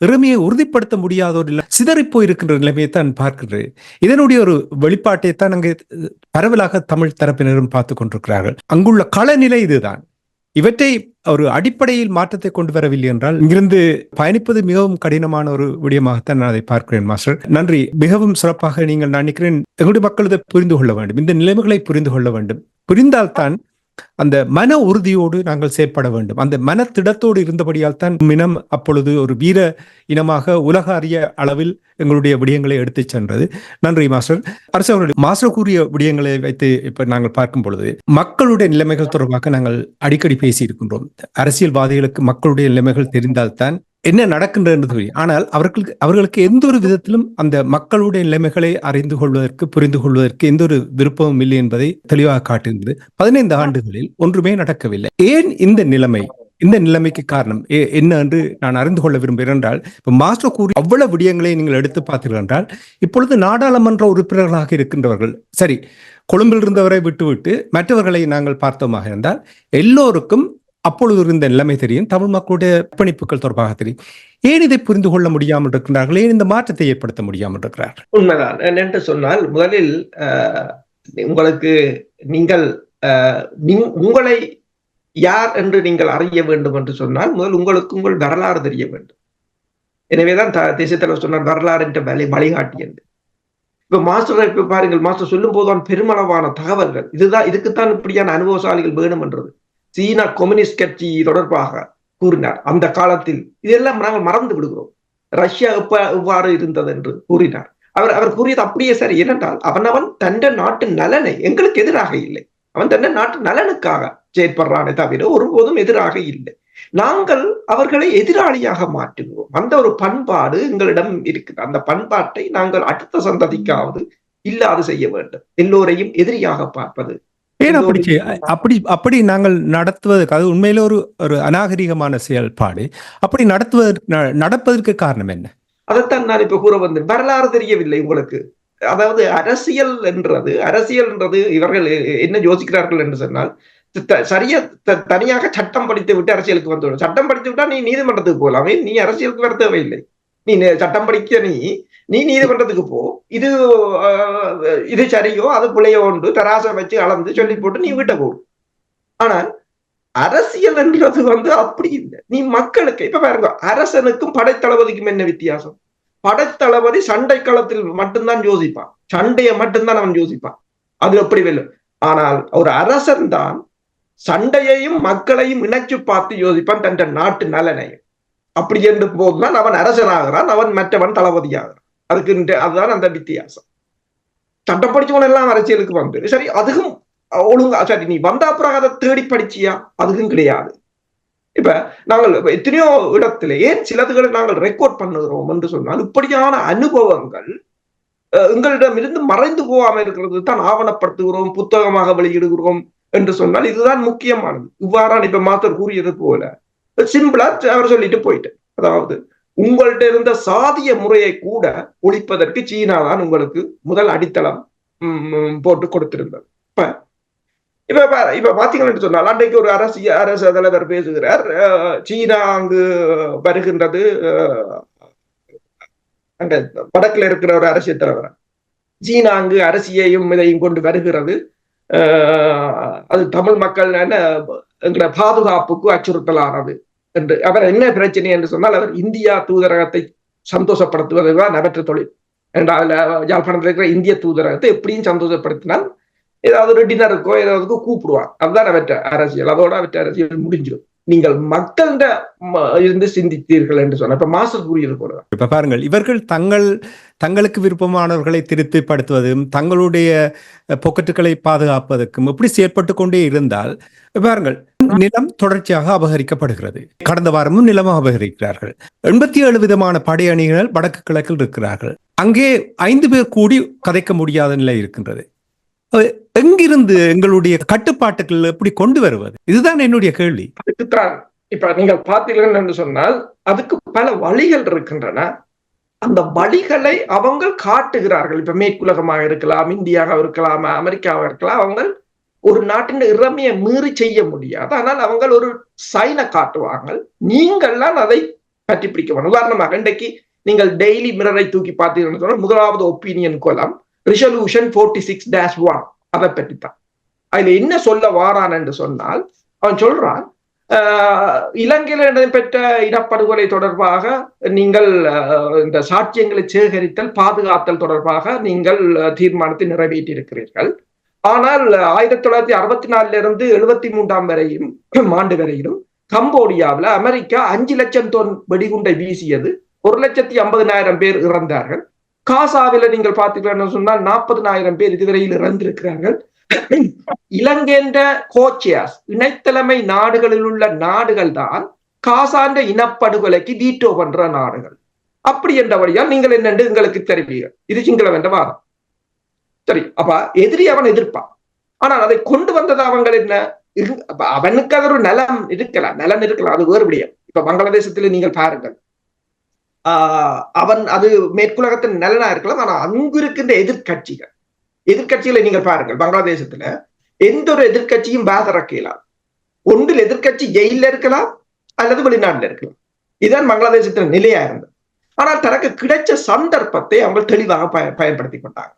இறமையை உறுதிப்படுத்த முடியாத ஒரு சிதறி போயிருக்கின்ற நிலைமையை தான் பார்க்கின்றது. இதனுடைய ஒரு வெளிப்பாட்டை தான் அங்கே பரவலாக தமிழ் தரப்பினரும் பார்த்து கொண்டிருக்கிறார்கள். அங்குள்ள களநிலை இதுதான். இவற்றை ஒரு அடிப்படையில் மாற்றத்தை கொண்டு வரவில்லை என்றால் இங்கிருந்து பயணிப்பது மிகவும் கடினமான ஒரு விடயமாகத்தான் நான் அதை பார்க்கிறேன் மாஸ்டர். நன்றி. மிகவும் சிறப்பாக நீங்கள், நான் நினைக்கிறேன், எங்களுடைய மக்கள் இதை புரிந்து கொள்ள வேண்டும், இந்த நிலைமைகளை புரிந்து கொள்ள வேண்டும். புரிந்தால்தான் அந்த மன உறுதியோடு நாங்கள் செயற்பட வேண்டும். அந்த மனத்திடத்தோடு இருந்தபடியால் தான் இனம் அப்பொழுது ஒரு வீர இனமாக உலக அறிய அளவில் எங்களுடைய விடயங்களை எடுத்துச் சென்றது. நன்றி மாஸ்டர். அரசு அவர்களுடைய மாஸ்டர் கூறிய விடயங்களை வைத்து இப்ப நாங்கள் பார்க்கும் பொழுது மக்களுடைய நிலைமைகள் தொடர்பாக நாங்கள் அடிக்கடி பேசி இருக்கின்றோம். அரசியல்வாதிகளுக்கு மக்களுடைய நிலைமைகள் தெரிந்தால்தான் என்ன நடக்கின்றது. ஆனால் அவர்களுக்கு எந்த ஒரு விதத்திலும் அந்த மக்களுடைய நிலைமைகளை அறிந்து கொள்வதற்கு, புரிந்து கொள்வதற்கு எந்த ஒரு விருப்பமும் இல்லை என்பதை தெளிவாக காட்டுகின்றது. 15 ஆண்டுகளில் ஒன்றுமே நடக்கவில்லை. ஏன் இந்த நிலைமைக்கு காரணம் என்ன என்று நான் அறிந்து கொள்ள விரும்புகிறேன் என்றால், இப்ப மாஸ்டர் கூறி அவ்வளவு விடயங்களை நீங்கள் எடுத்து பார்த்தீர்கள் என்றால், இப்பொழுது நாடாளுமன்ற உறுப்பினர்களாக இருக்கின்றவர்கள், சரி, கொழும்பில் இருந்தவரை விட்டுவிட்டு மற்றவர்களை நாங்கள் பார்த்தோமாக இருந்தால் எல்லோருக்கும் அப்பொழுது இருந்த நிலைமை தெரியும், தமிழ் மக்களுடைய அர்ப்பணிப்புகள் தொடர்பாக தெரியும். ஏன் இதை புரிந்து கொள்ள முடியாமல் இருக்கிறார்கள்? ஏன் இந்த மாற்றத்தை ஏற்படுத்த முடியாமல் இருக்கிறார்கள்? உண்மைதான். என்று சொன்னால், முதலில் உங்களுக்கு நீங்கள் உங்களை யார் என்று நீங்கள் அறிய வேண்டும் என்று சொன்னால் முதல் உங்களுக்கு உங்கள் வரலாறு தெரிய வேண்டும். எனவேதான் தேசியத்தலைவர் சொன்னார், வரலாறு என்ற வழிகாட்டி என்று. இப்ப மாஸ்டர் இப்ப பாருங்கள், மாஸ்டர் சொல்லும் போதுதான் பெருமளவான தகவல்கள், இதுக்குத்தான் இப்படியான அனுபவசாலிகள் வேணும் என்றது. சீனா கம்யூனிஸ்ட் கட்சி தொடர்பாக கூறினார் அந்த காலத்தில். இதெல்லாம் நாங்கள் மறந்து விடுகிறோம். ரஷ்யா எவ்வாறு இருந்தது என்று கூறினார். அவர் கூறியது அப்படியே சரி. ஏனென்றால் அவன் தன் நாட்டு நலனை, எங்களுக்கு எதிராக இல்லை, அவன் தன் நாட்டு நலனுக்காக செயற்படுறானே தவிர ஒருபோதும் எதிராக இல்லை. நாங்கள் அவர்களை எதிராளியாக மாற்றுகிறோம். அந்த ஒரு பண்பாடு எங்களிடம் இருக்குது. அந்த பண்பாட்டை நாங்கள் அடுத்த சந்ததிக்காவது இல்லாது செய்ய வேண்டும். எல்லோரையும் எதிரியாக பார்ப்பது ஏன் அப்படி நாங்கள் நடத்துவதற்கு, அது உண்மையில ஒரு அநாகரிகமான செயல்பாடு. அப்படி நடப்பதற்கு காரணம் என்ன? அதைத்தான் நான் இப்ப கூற வந்தேன். வரலாறு தெரியவில்லை உங்களுக்கு. அதாவது அரசியல் என்றது இவர்கள் என்ன யோசிக்கிறார்கள் என்று சொன்னால், சரியா தனியாக சட்டம் படித்து விட்டு அரசியலுக்கு வந்துவிடும். சட்டம் படித்து விட்டா நீ நீதிமன்றத்துக்கு போகலாமே, நீ அரசியலுக்கு வர தேவையில்லை. நீ சட்டம் படிக்க நீ நீதிமன்றத்துக்கு போ, இது சரியோ அது பிள்ளையோ ஒன்று தராசை வச்சு அளந்து சொல்லி போட்டு நீ வீட்டை போடு. ஆனால் அரசியல் என்றது அப்படி இல்லை. நீ மக்களுக்கு, இப்ப பாருங்க, அரசனுக்கும் படைத்தளபதிக்கும் என்ன வித்தியாசம்? படைத்தளபதி சண்டை களத்தில் மட்டும்தான் யோசிப்பான், சண்டையை மட்டும்தான் அவன் யோசிப்பான், அது எப்படி வெல்லும். ஆனால் ஒரு அரசன் தான் சண்டையையும் மக்களையும் இணைச்சு பார்த்து யோசிப்பான், தன் நாட்டு நலனையும். அப்படி என்று போதுதான் அவன் அரசனாகிறான், அவன் மற்றவன் தளபதியாகிறான். அதுதான் அந்த வித்தியாசம். சட்டம் படிச்சவன் எல்லாம் அரசியலுக்கு வந்து சரி, அதுக்கும் ஒழுங்கா சரி, நீ வந்த அப்புறம் அதை தேடி படிச்சியா? அதுக்கும் கிடையாது. இப்ப நாங்கள் எத்தனையோ இடத்துல ஏன் சிலதுகளை நாங்கள் ரெக்கார்ட் பண்ணுகிறோம் என்று சொன்னால், இப்படியான அனுபவங்கள் எங்களிடம் இருந்து மறைந்து போகாம இருக்கிறது தான் ஆவணப்படுத்துகிறோம், புத்தகமாக வெளியிடுகிறோம் என்று சொன்னால் இதுதான் முக்கியமானது. இவ்வாறான இப்ப மாஸ்டர் கூறியது போல சிம்பிளா அவர் சொல்லிட்டு போயிட்டு, அதாவது உங்கள்ட்ட இருந்த சாதிய முறையை கூட ஒழிப்பதற்கு சீனா தான் உங்களுக்கு முதல் அடித்தளம் போட்டு கொடுத்திருந்தது. இப்ப பாத்தீங்கன்னு சொன்னால், அன்றைக்கு ஒரு அரசு தலைவர் பேசுகிறார், சீனா அங்கு வருகின்றது, அங்க வடக்குல இருக்கிற ஒரு அரசியல் தலைவர், சீனா அங்கு அரசியையும் இதையும் கொண்டு வருகிறது, அது தமிழ் மக்கள் எங்களோட பாதுகாப்புக்கு அச்சுறுத்தலானது என்று. அவர் என்ன பிரச்சனை என்று சொன்னால், அவர் இந்தியா தூதரகத்தை சந்தோஷப்படுத்துவதுதான் அவற்ற தொழில். அதுல யாழ்ப்பாணத்தில் இருக்கிற இந்திய தூதரகத்தை எப்படியும் சந்தோஷப்படுத்தினால் ஏதாவது ஒரு டின்னருக்கோ ஏதாவது கூப்பிடுவாங்க. அதுதான் அவற்ற அரசியல். அதோட அவற்ற அரசியல் முடிஞ்சிடும். நீங்கள் மக்கள்கிட்ட இருந்து சிந்தித்தீர்கள் என்று சொன்ன இப்ப மாஸ்டர் கூறியது போல. இப்ப பாருங்கள், இவர்கள் தங்களுக்கு விருப்பமானவர்களை திருப்திப்படுத்துவதும் தங்களுடைய பொக்கெட்டுகளை பாதுகாப்பதற்கும் எப்படி செயற்பட்டு கொண்டே இருந்தால், பாருங்கள், நிலம் தொடர்ச்சியாக அபகரிக்கப்படுகிறது. கடந்த வாரமும் நிலம் அபகரிக்கிறார்கள். 87 விதமான படையணிகள் வடக்கு கிழக்கில் இருக்கிறார்கள். அங்கே 5 பேர் கூடி கதைக்க முடியாத நிலை இருக்கின்றது. எங்கிருந்து எங்களுடைய கட்டுப்பாட்டுகள் எப்படி கொண்டு வருவது? இதுதான் என்னுடைய கேள்வி. அதுக்குத்தான் இப்ப நீங்கள் பார்த்தீர்கள் என்று சொன்னால் அதுக்கு பல வழிகள் இருக்கின்றன. அந்த வழிகளை அவங்க காட்டுகிறார்கள். இப்ப மேற்குலகமாக இருக்கலாம், இந்தியாவாக இருக்கலாம், அமெரிக்காவாக இருக்கலாம். அவங்க ஒரு நாட்டின் இறமையை மீறி செய்ய முடியாது. ஆனால் அவங்க ஒரு சைனை காட்டுவாங்க. நீங்கள்லாம் அதை பற்றி பிடிக்க வேணும். உதாரணமாக இன்றைக்கு நீங்கள் டெய்லி மிரரை தூக்கி பார்த்தீங்கன்னு சொன்னால் முதலாவது ஒப்பீனியன் கோலம் ரிசல்யூஷன் 46-1 அதை பற்றித்தான். அதுல என்ன சொல்ல வாரான் என்று சொன்னால், அவன் சொல்றான், இலங்கையில் நடைபெற்ற இனப்படுகொலை தொடர்பாக நீங்கள் இந்த சாட்சியங்களை சேகரித்தல் பாதுகாத்தல் தொடர்பாக நீங்கள் தீர்மானத்தை நிறைவேற்றி இருக்கிறீர்கள். ஆனால் 1964 73 ஆண்டு வரையிலும் கம்போடியாவில் அமெரிக்கா 5 லட்சம் தொன் வெடிகுண்டை வீசியது, 1,50,000 பேர் இறந்தார்கள். காசாவில நீங்கள் பார்த்தீங்கன்னு சொன்னால் 40,000 பேர் இதுவரையில் இறந்திருக்கிறார்கள். இலங்கைன்ற கோச்சியாஸ் இணைத்தலைமை நாடுகளில் உள்ள நாடுகள் தான் காசாண்ட இனப்படுகொலைக்கு வீட்டோ பண்ற நாடுகள். அப்படி என்றபடியால் நீங்கள் என்னென்று எங்களுக்கு தெரிவீர்கள். இது சிங்களம் என்ற வாதம். சரி, அப்ப எதிரி அவன் எதிர்ப்பான். ஆனால் அதை கொண்டு வந்தது அவங்க என்ன, அவனுக்கு அது ஒரு நலம் இருக்கலாம், அது வேறு விடயம். இப்ப பங்களாதேசத்துல நீங்கள் பாருங்கள், அவன் அது மேற்குலகத்தின் நலனா இருக்கலாம். ஆனா அங்கு இருக்கின்ற எதிர்கட்சிகளை நீங்கள் பாருங்கள். பங்களாதேசத்துல எந்த ஒரு எதிர்கட்சியும் பாதரக்கலாம். ஒன்றில் எதிர்கட்சி ஜெயில இருக்கலாம் அல்லது வெளிநாட்டுல இருக்கலாம். இதுதான் பங்களாதேசத்தின் நிலையா இருந்தது. ஆனால் தனக்கு கிடைச்ச சந்தர்ப்பத்தை அவங்க தெளிவாக பயன்படுத்தி கொண்டாங்க.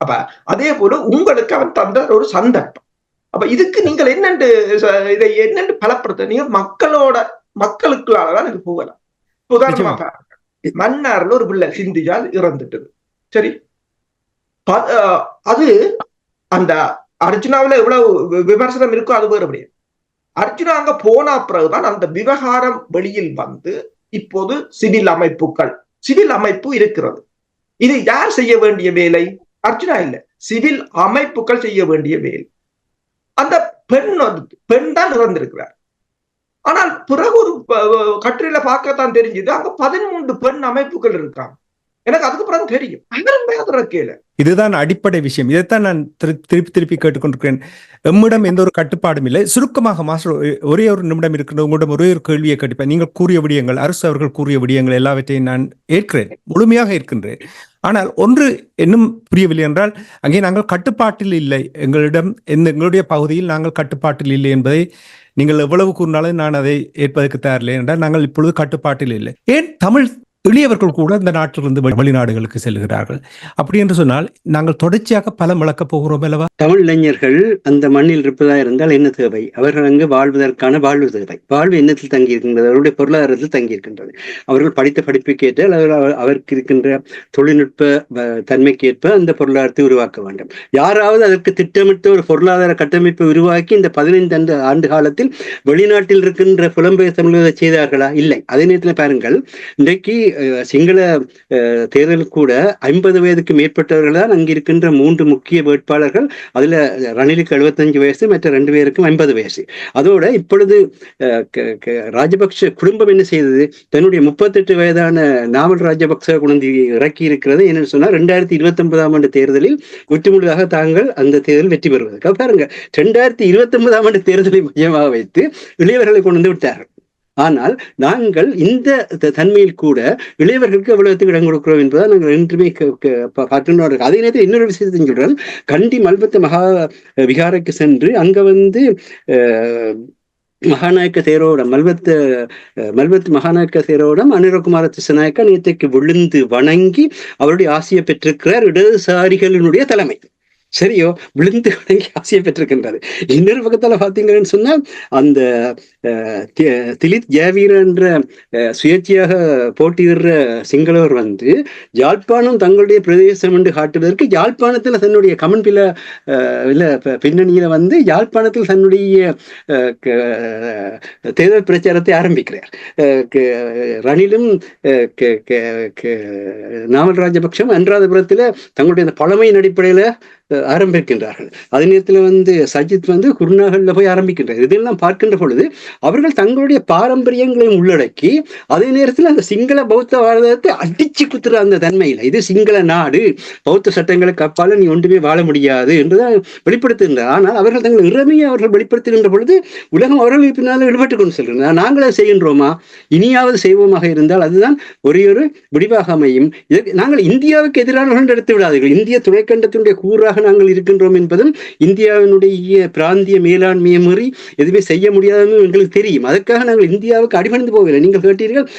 அப்ப அதே போல உங்களுக்கு அவன் தந்த ஒரு சந்தர்ப்பம். அப்ப இதுக்கு நீங்கள் இதை என்னென்று பலப்படுத்த, நீங்க மக்களுக்குள்ளாலதான் இது போகலாம். உதாரணமா பாருங்க, மன்னார்ல ஒரு பிள்ளை சிந்தியால் இறந்துட்டது. சரி, அது அந்த அர்ஜுனாவில எவ்வளவு விமர்சனம் இருக்கோ அது வேறுபடியா. அர்ஜுனா அங்க போன பிறகுதான் அந்த விவகாரம் வெளியில் வந்து இப்போது சிவில் அமைப்பு இருக்கிறது. இது யார் செய்ய வேண்டிய வேலை? அர்ஜுனா இல்ல, சிவில் அமைப்புகள் செய்ய வேண்டிய வேலை. அந்த பெண் தான் இறந்திருக்கிறார். ஆனால் பிறகு ஒரு கட்டுரையில பார்க்கத்தான் தெரிஞ்சது, அங்க 13 பெண் அமைப்புகள் இருக்காங்க. எனக்கு அதுக்கு பிறகு தெரியும். இதுதான் அடிப்படை விஷயம். இதைத்தான் நான் திருப்பி கேட்டுக்கொண்டிருக்கிறேன். எம்மிடம் எந்த ஒரு கட்டுப்பாடும் இல்லை. சுருக்கமாக மாஸ்டர், ஒரே ஒரு நிமிடம் இருக்கின்ற உங்களிடம் ஒரே ஒரு கேள்வியை கேட்பேன். நீங்கள் கூறிய விடயங்கள், அரசு அவர்கள் கூறிய விடயங்கள் எல்லாவற்றையும் நான் ஏற்கிறேன், முழுமையாக இருக்கின்றேன். ஆனால் ஒன்று இன்னும் புரியவில்லை என்றால், அங்கே நாங்கள் கட்டுப்பாட்டில் இல்லை, எங்களுடைய பகுதியில் நாங்கள் கட்டுப்பாட்டில் இல்லை என்பதை நீங்கள் எவ்வளவு கூறினாலும் நான் அதை ஏற்பதற்கு தயாரில்லை என்றால், நாங்கள் இப்பொழுது கட்டுப்பாட்டில் இல்லை. ஏன் தமிழ் எளியவர்கள் கூட இந்த நாட்டிலிருந்து வெளிநாடுகளுக்கு செல்கிறார்கள்? அப்படி என்று சொன்னால் நாங்கள் தொடர்ச்சியாக பலம் இழக்கப் போகிறோம் அல்லவா? தமிழ் இளைஞர்கள் அந்த மண்ணில் இருப்பதா இருந்தால் என்ன தேவை? அவர்கள் அங்கு வாழ்வதற்கான வாழ்வு தேவை. வாழ்வு என்னத்தில் தங்கியிருக்கின்றது? அவருடைய பொருளாதாரத்தில் தங்கியிருக்கின்றது. அவர்கள் படித்த படிப்புக்கேற்ற அவருக்கு இருக்கின்ற தொழில்நுட்ப தன்மைக்கேற்ப அந்த பொருளாதாரத்தை உருவாக்க வேண்டும். யாராவது அதற்கு திட்டமிட்ட ஒரு பொருளாதார கட்டமைப்பை உருவாக்கி இந்த 15 ஆண்டு காலத்தில் வெளிநாட்டில் இருக்கின்ற புலம்பெயர் தமிழர்களை செய்தார்களா? இல்லை. அதே நேரத்தில் பாருங்கள், இன்றைக்கு சிங்கள தேர்தல் கூட 50 வயதுக்கு மேற்பட்டவர்கள் தான் அங்கிருக்கின்ற 3 முக்கிய வேட்பாளர்கள். அதுல ரணிலுக்கு 75 வயசு, மற்ற 2 பேருக்கும் 50 வயசு. அதோட இப்பொழுது ராஜபக்ஷ குடும்பம் என்ன செய்தது? தன்னுடைய 38 வயதான நாமல் ராஜபக்ச குழந்தை இறக்கி இருக்கிறது. என்னன்னு சொன்னா 2029 ஆண்டு தேர்தலில் ஒற்றுமுழுதாக தாங்கள் அந்த தேர்தல் வெற்றி பெறுவதற்காக பாருங்க, 2029 ஆண்டு தேர்தலை மையமாக வைத்து இளையவர்களை கொண்டு வந்து விட்டார்கள். ஆனால் நாங்கள் இந்த தன்மையில் கூட இளையவர்களுக்கு எவ்வளவுக்கு இடம் கொடுக்கிறோம் என்பதை நாங்கள் என்றுமே பார்க்கின்றோம். அதே நேரத்தில் இன்னொரு விஷயத்தை சொல்றேன். கண்டி மல்பத்த மகா விகாரைக்கு சென்று அங்க வந்து மகாநாயக்க தேரோடம் மல்பத்து மகாநாயக்க தேரோடம் அனுரகுமார திசநாயக்கா நேற்றைக்கு விழுந்து வணங்கி அவருடைய ஆசையை பெற்றிருக்கிறார் இடதுசாரிகளினுடைய தலைமை. சரியோ விழுந்து வணங்கி ஆசையை பெற்றிருக்கின்றது. இன்னொரு பக்கத்துல பாத்தீங்கன்னு சொன்னா அந்த திலித் ஜாவீர் என்ற சுயேட்சையாக போட்டியிடுற சிங்களவர் வந்து யாழ்ப்பாணம் தங்களுடைய பிரதேசம் என்று காட்டுவதற்கு யாழ்ப்பாணத்துல தன்னுடைய கமன்பில பின்னணியில வந்து யாழ்ப்பாணத்தில் தன்னுடைய தேர்தல் பிரச்சாரத்தை ஆரம்பிக்கிறார். ரணிலும் நாமல் ராஜபக்ஷம் அனுராதபுரத்துல தங்களுடைய பழமையின் அடிப்படையில ஆரம்பிக்கின்றார்கள். அதே நேரத்தில் வந்து சஜித் வந்து குருநாகல்ல போய் ஆரம்பிக்கின்றார். இதெல்லாம் பார்க்கின்ற பொழுது அவர்கள் தங்களுடைய பாரம்பரியங்களையும் உள்ளடக்கி அதே நேரத்தில் அந்த சிங்கள பௌத்த வாழ்வதத்தை அடிச்சு குத்துற அந்த தன்மையில் இது சிங்கள நாடு, பௌத்த சட்டங்களுக்கு அப்பால நீ ஒன்றுமே வாழ முடியாது என்றுதான் வெளிப்படுத்துகின்றார். ஆனால் அவர்கள் தங்கள் இறமையை அவர்கள் வெளிப்படுத்துகின்ற பொழுது உலகம் அவர்களுக்கு பின்னால் ஈடுபட்டுக் கொண்டு செல்கின்றனர். நாங்களே செய்கின்றோமா, இனியாவது செய்வோமாக இருந்தால் அதுதான் ஒரே ஒரு விடிவாக அமையும். நாங்கள் இந்தியாவுக்கு எதிரானவர்கள் எடுத்து விடாதீர்கள். இந்திய துணைக்கண்டத்தினுடைய கூறாக நாங்கள் இருக்கின்றோம் என்பதும் இந்தியாவினுடைய பிராந்திய மேலாண்மையை மீறி எதுவுமே செய்ய முடியாதுன்னு எங்களுக்கு தெரியும். அதற்காக நாங்கள் இந்தியாவுக்கு அடிபணிந்து போகவில்லை. நீங்கள் கேட்டீர்கள்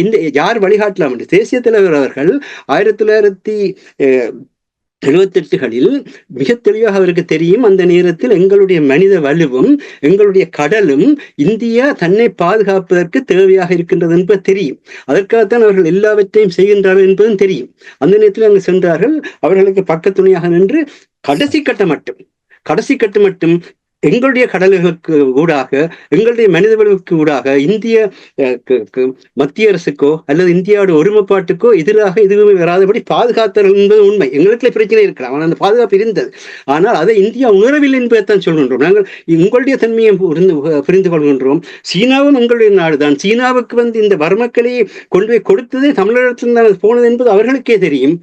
இந்த யார் வழிகாட்டலாம் என்று. தேசிய தலைவர் அவர்கள் 1978களில் மிக தெளிவாக அவருக்கு தெரியும், அந்த நேரத்தில் எங்களுடைய மனித வலுவும் எங்களுடைய கடலும் இந்தியா தன்னை பாதுகாப்பதற்கு தேவையாக இருக்கின்றது என்பது தெரியும். அதற்காகத்தான் அவர்கள் எல்லாவற்றையும் செய்கின்றார்கள் என்பதும் தெரியும். அந்த நேரத்தில் அங்கு சென்றார்கள். அவர்களுக்கு பக்கத்துணையாக நின்று கடைசி கட்டு மட்டும் எங்களுடைய கடல்களுக்கு ஊடாக எங்களுடைய மனிதர்களுக்கு ஊடாக இந்திய மத்திய அரசுக்கோ அல்லது இந்தியாவோட ஒருமைப்பாட்டுக்கோ எதிராக எதுவுமே வராதபடி பாதுகாத்தல் என்பது உண்மை. எங்களுக்கு பிரச்சனை இருக்கலாம், ஆனால் அந்த பாதுகாப்பு இருந்தது. ஆனால் அதை இந்தியா உணரவில்லை என்பதைத்தான் சொல்கின்றோம். நாங்கள் உங்களுடைய தன்மையை புரிந்து கொள்கின்றோம். சீனாவும் எங்களுடைய நாடுதான். சீனாவுக்கு வந்து இந்த வர்மக்கலையை கொண்டு போய் கொடுத்ததே தமிழகத்தில் தான் போனது என்பது அவர்களுக்கே தெரியும்.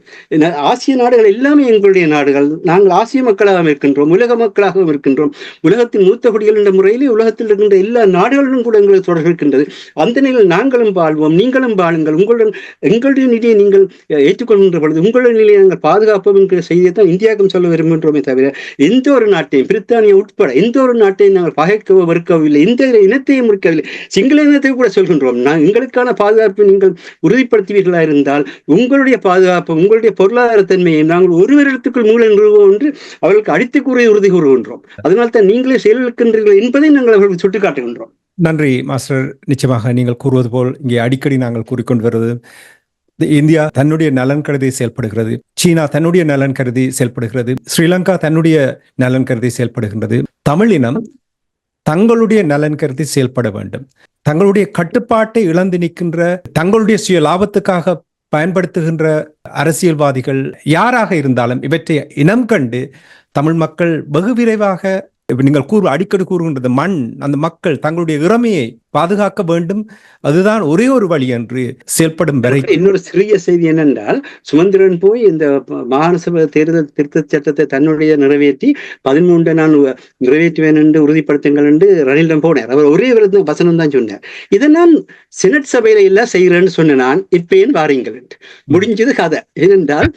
ஆசிய நாடுகள் எல்லாமே எங்களுடைய நாடுகள். நாங்கள் ஆசிய மக்களாகவும் இருக்கின்றோம், உலக மக்களாகவும் இருக்கின்றோம். உலகத்தின் மூத்த குடிகள் என்ற முறையிலே உலகத்தில் இருக்கின்ற எல்லா நாடுகளிலும் கூட எங்களுக்கு தொடர்பு இருக்கின்றது. அந்த நிலையில் நாங்களும் வாழ்வோம், நீங்களும் வாழுங்கள். எங்களுடைய நிலையை நீங்கள் ஏற்றுக்கொள்கின்ற பொழுது உங்களுடைய நிலையை நாங்கள் பாதுகாப்போம் என்கிற செய்தியை தான் இந்தியாவுக்கும் சொல்ல விரும்புகின்றோமே தவிர எந்த ஒரு நாட்டையும், பிரித்தானியா உட்பட எந்த ஒரு நாட்டையும் நாங்கள் பகைக்கவோ வெறுக்கவோ இல்லை. எந்த இனத்தையும் முடிக்கவில்லை. சிங்கள இனத்தை கூட சொல்கின்றோம். எங்களுக்கான பாதுகாப்பை நீங்கள் உறுதிப்படுத்துவீர்களா இருந்தால் உங்களுடைய பாதுகாப்பு, உங்களுடைய பொருளாதார தன்மையை நாங்கள் ஒரு வருடத்துக்குள் மூலம் நிறுவோம் என்று அவர்களுக்கு அடித்து கூறி உறுதி கூறுகின்றோம். அதனால்தான் நீங்களே செயல்படுகின்றீர்கள் என்பதை நாங்கள் அவர்களுக்கு சுட்டிக்காட்டுகின்றோம். நன்றி மாஸ்டர். நிச்சயமாக நீங்கள் கூறுவது போல் இங்கே அடிக்கடி நாங்கள் கூறிக்கொண்டு வருவது, இந்தியா தன்னுடைய நலன் கருதி செயல்படுகிறது, சீனா தன்னுடைய நலன் கருதி செயல்படுகிறது, ஸ்ரீலங்கா தன்னுடைய நலன் கருதி செயல்படுகின்றது. தமிழினம் தங்களுடைய நலன் கருதி செயல்பட வேண்டும். தங்களுடைய கட்டுப்பாட்டை இழந்து நிற்கின்ற, தங்களுடைய சுய லாபத்துக்காக பயன்படுத்துகின்ற அரசியல்வாதிகள் யாராக இருந்தாலும் இவற்றை இனம் கண்டு தமிழ் மக்கள் வெகு விரைவாக, நீங்கள் அடிக்கடி கூறுகின்றது மண், அந்த மக்கள் தங்களுடைய இறமையை பாதுகாக்க வேண்டும். அதுதான் ஒரே ஒரு வழி என்று செயல்படும் வரை. இன்னொரு சிறிய செய்தி என்னென்றால், சுமந்திரன் போய் இந்த மாகாண சபை தேர்தல் திருத்த சட்டத்தை தன்னுடைய நிறைவேற்றி 13 நான் நிறைவேற்றுவேன் என்று உறுதிப்படுத்துங்கள் என்று ரணிலிடம் போனார். அவர் ஒரே வசனம் தான் சொன்னார். இதை நான் செனட் சபையில எல்லாம் செய்கிறேன்னு சொன்ன நான் இப்ப ஏன் வாரீங்கள் என்று. முடிஞ்சது கதை. ஏனென்றால்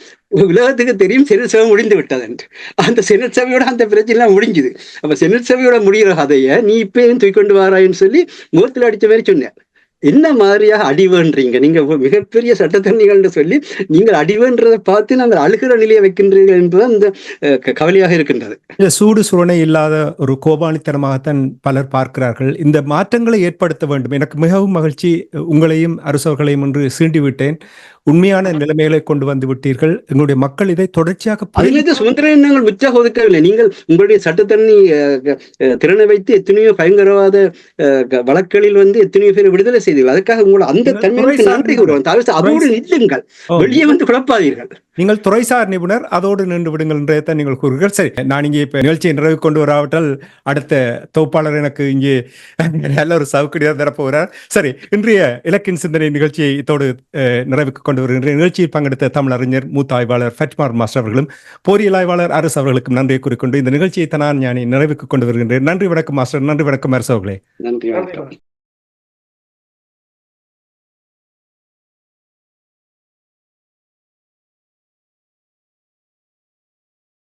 உலகத்துக்கு தெரியும் செனட் சபை முடிந்து விட்டது என்று. அந்த செனட் சபையோட அந்த பிரச்சனை முடிஞ்சுது. அப்ப செனட் சபையோட முடிகிற கதையை நீ இப்ப ஏன் தூக்கொண்டு வாராயின்னு சொல்லி முகத்தில் அடிச்ச மாதிரி சொன்னார். என்ன மாதிரியாக அடிவேன்றீங்க நீங்க, மிகப்பெரிய சட்டத்தரணிகள் சொல்லி நீங்கள் அடிவேன்றதை பார்த்து நாங்கள் அழுகிற நிலையை வைக்கின்றீர்கள் என்பது அந்த கவலையாக இருக்கின்றது. இந்த சூடு சுரணை இல்லாத ஒரு கோபானித்தனமாகத்தான் பலர் பார்க்கிறார்கள். இந்த மாற்றங்களை ஏற்படுத்த வேண்டும். எனக்கு மிகவும் மகிழ்ச்சி, உங்களையும் அரசர்களையும் என்று சீண்டி விட்டேன். உண்மையான நிலைமைகளை கொண்டு வந்து விட்டீர்கள். எங்களுடைய மக்கள் இதை தொடர்ச்சியாக சுதந்திரம் நாங்கள் உற்சாக ஒதுக்கவில்லை. நீங்கள் உங்களுடைய சட்டத்தண்ணி திறனை வைத்து எத்தனையோ பயங்கரவாத வழக்குகளில் வந்து எத்தனையோ பேர் விடுதலை செய்தீர்கள். அதுக்காக உங்களை அந்த தன்மைக்கு நன்றி கூறுவோம். அதோடு நில்லுங்கள், வெளியே வந்து குழப்பாதீர்கள். நீங்கள் துறைசார் நிபுணர், அதோடு நின்று விடுங்கள் என்றதான் நீங்கள் கூறுகிறீர்கள். சரி, நான் இங்கே இப்ப நிகழ்ச்சியை நிறைவு கொண்டு வராவிட்டால் அடுத்த தொகுப்பாளர் எனக்கு இங்கே நல்ல ஒரு சவுக்கடியாக தரப்போகிறார். சரி, இன்றைய இலக்கின் சிந்தனை நிகழ்ச்சியை இதோடு நிறைவுக்கு கொண்டு வருகின்ற நிகழ்ச்சியில் பங்கெடுத்த தமிழறிஞர் மூத்த ஆய்வாளர் ஃபட்மார் மாஸ்டர் அவர்களும் போரியல் ஆய்வாளர் அரசு அவர்களுக்கும் நன்றியை கூறிக்கொண்டு இந்த நிகழ்ச்சியை நான் ஞானி நிறைவுக்கு கொண்டு வருகின்றேன். நன்றி, வணக்கம் மாஸ்டர். நன்றி, வணக்கம் அரசு அவர்களே. நன்றி, வணக்கம்.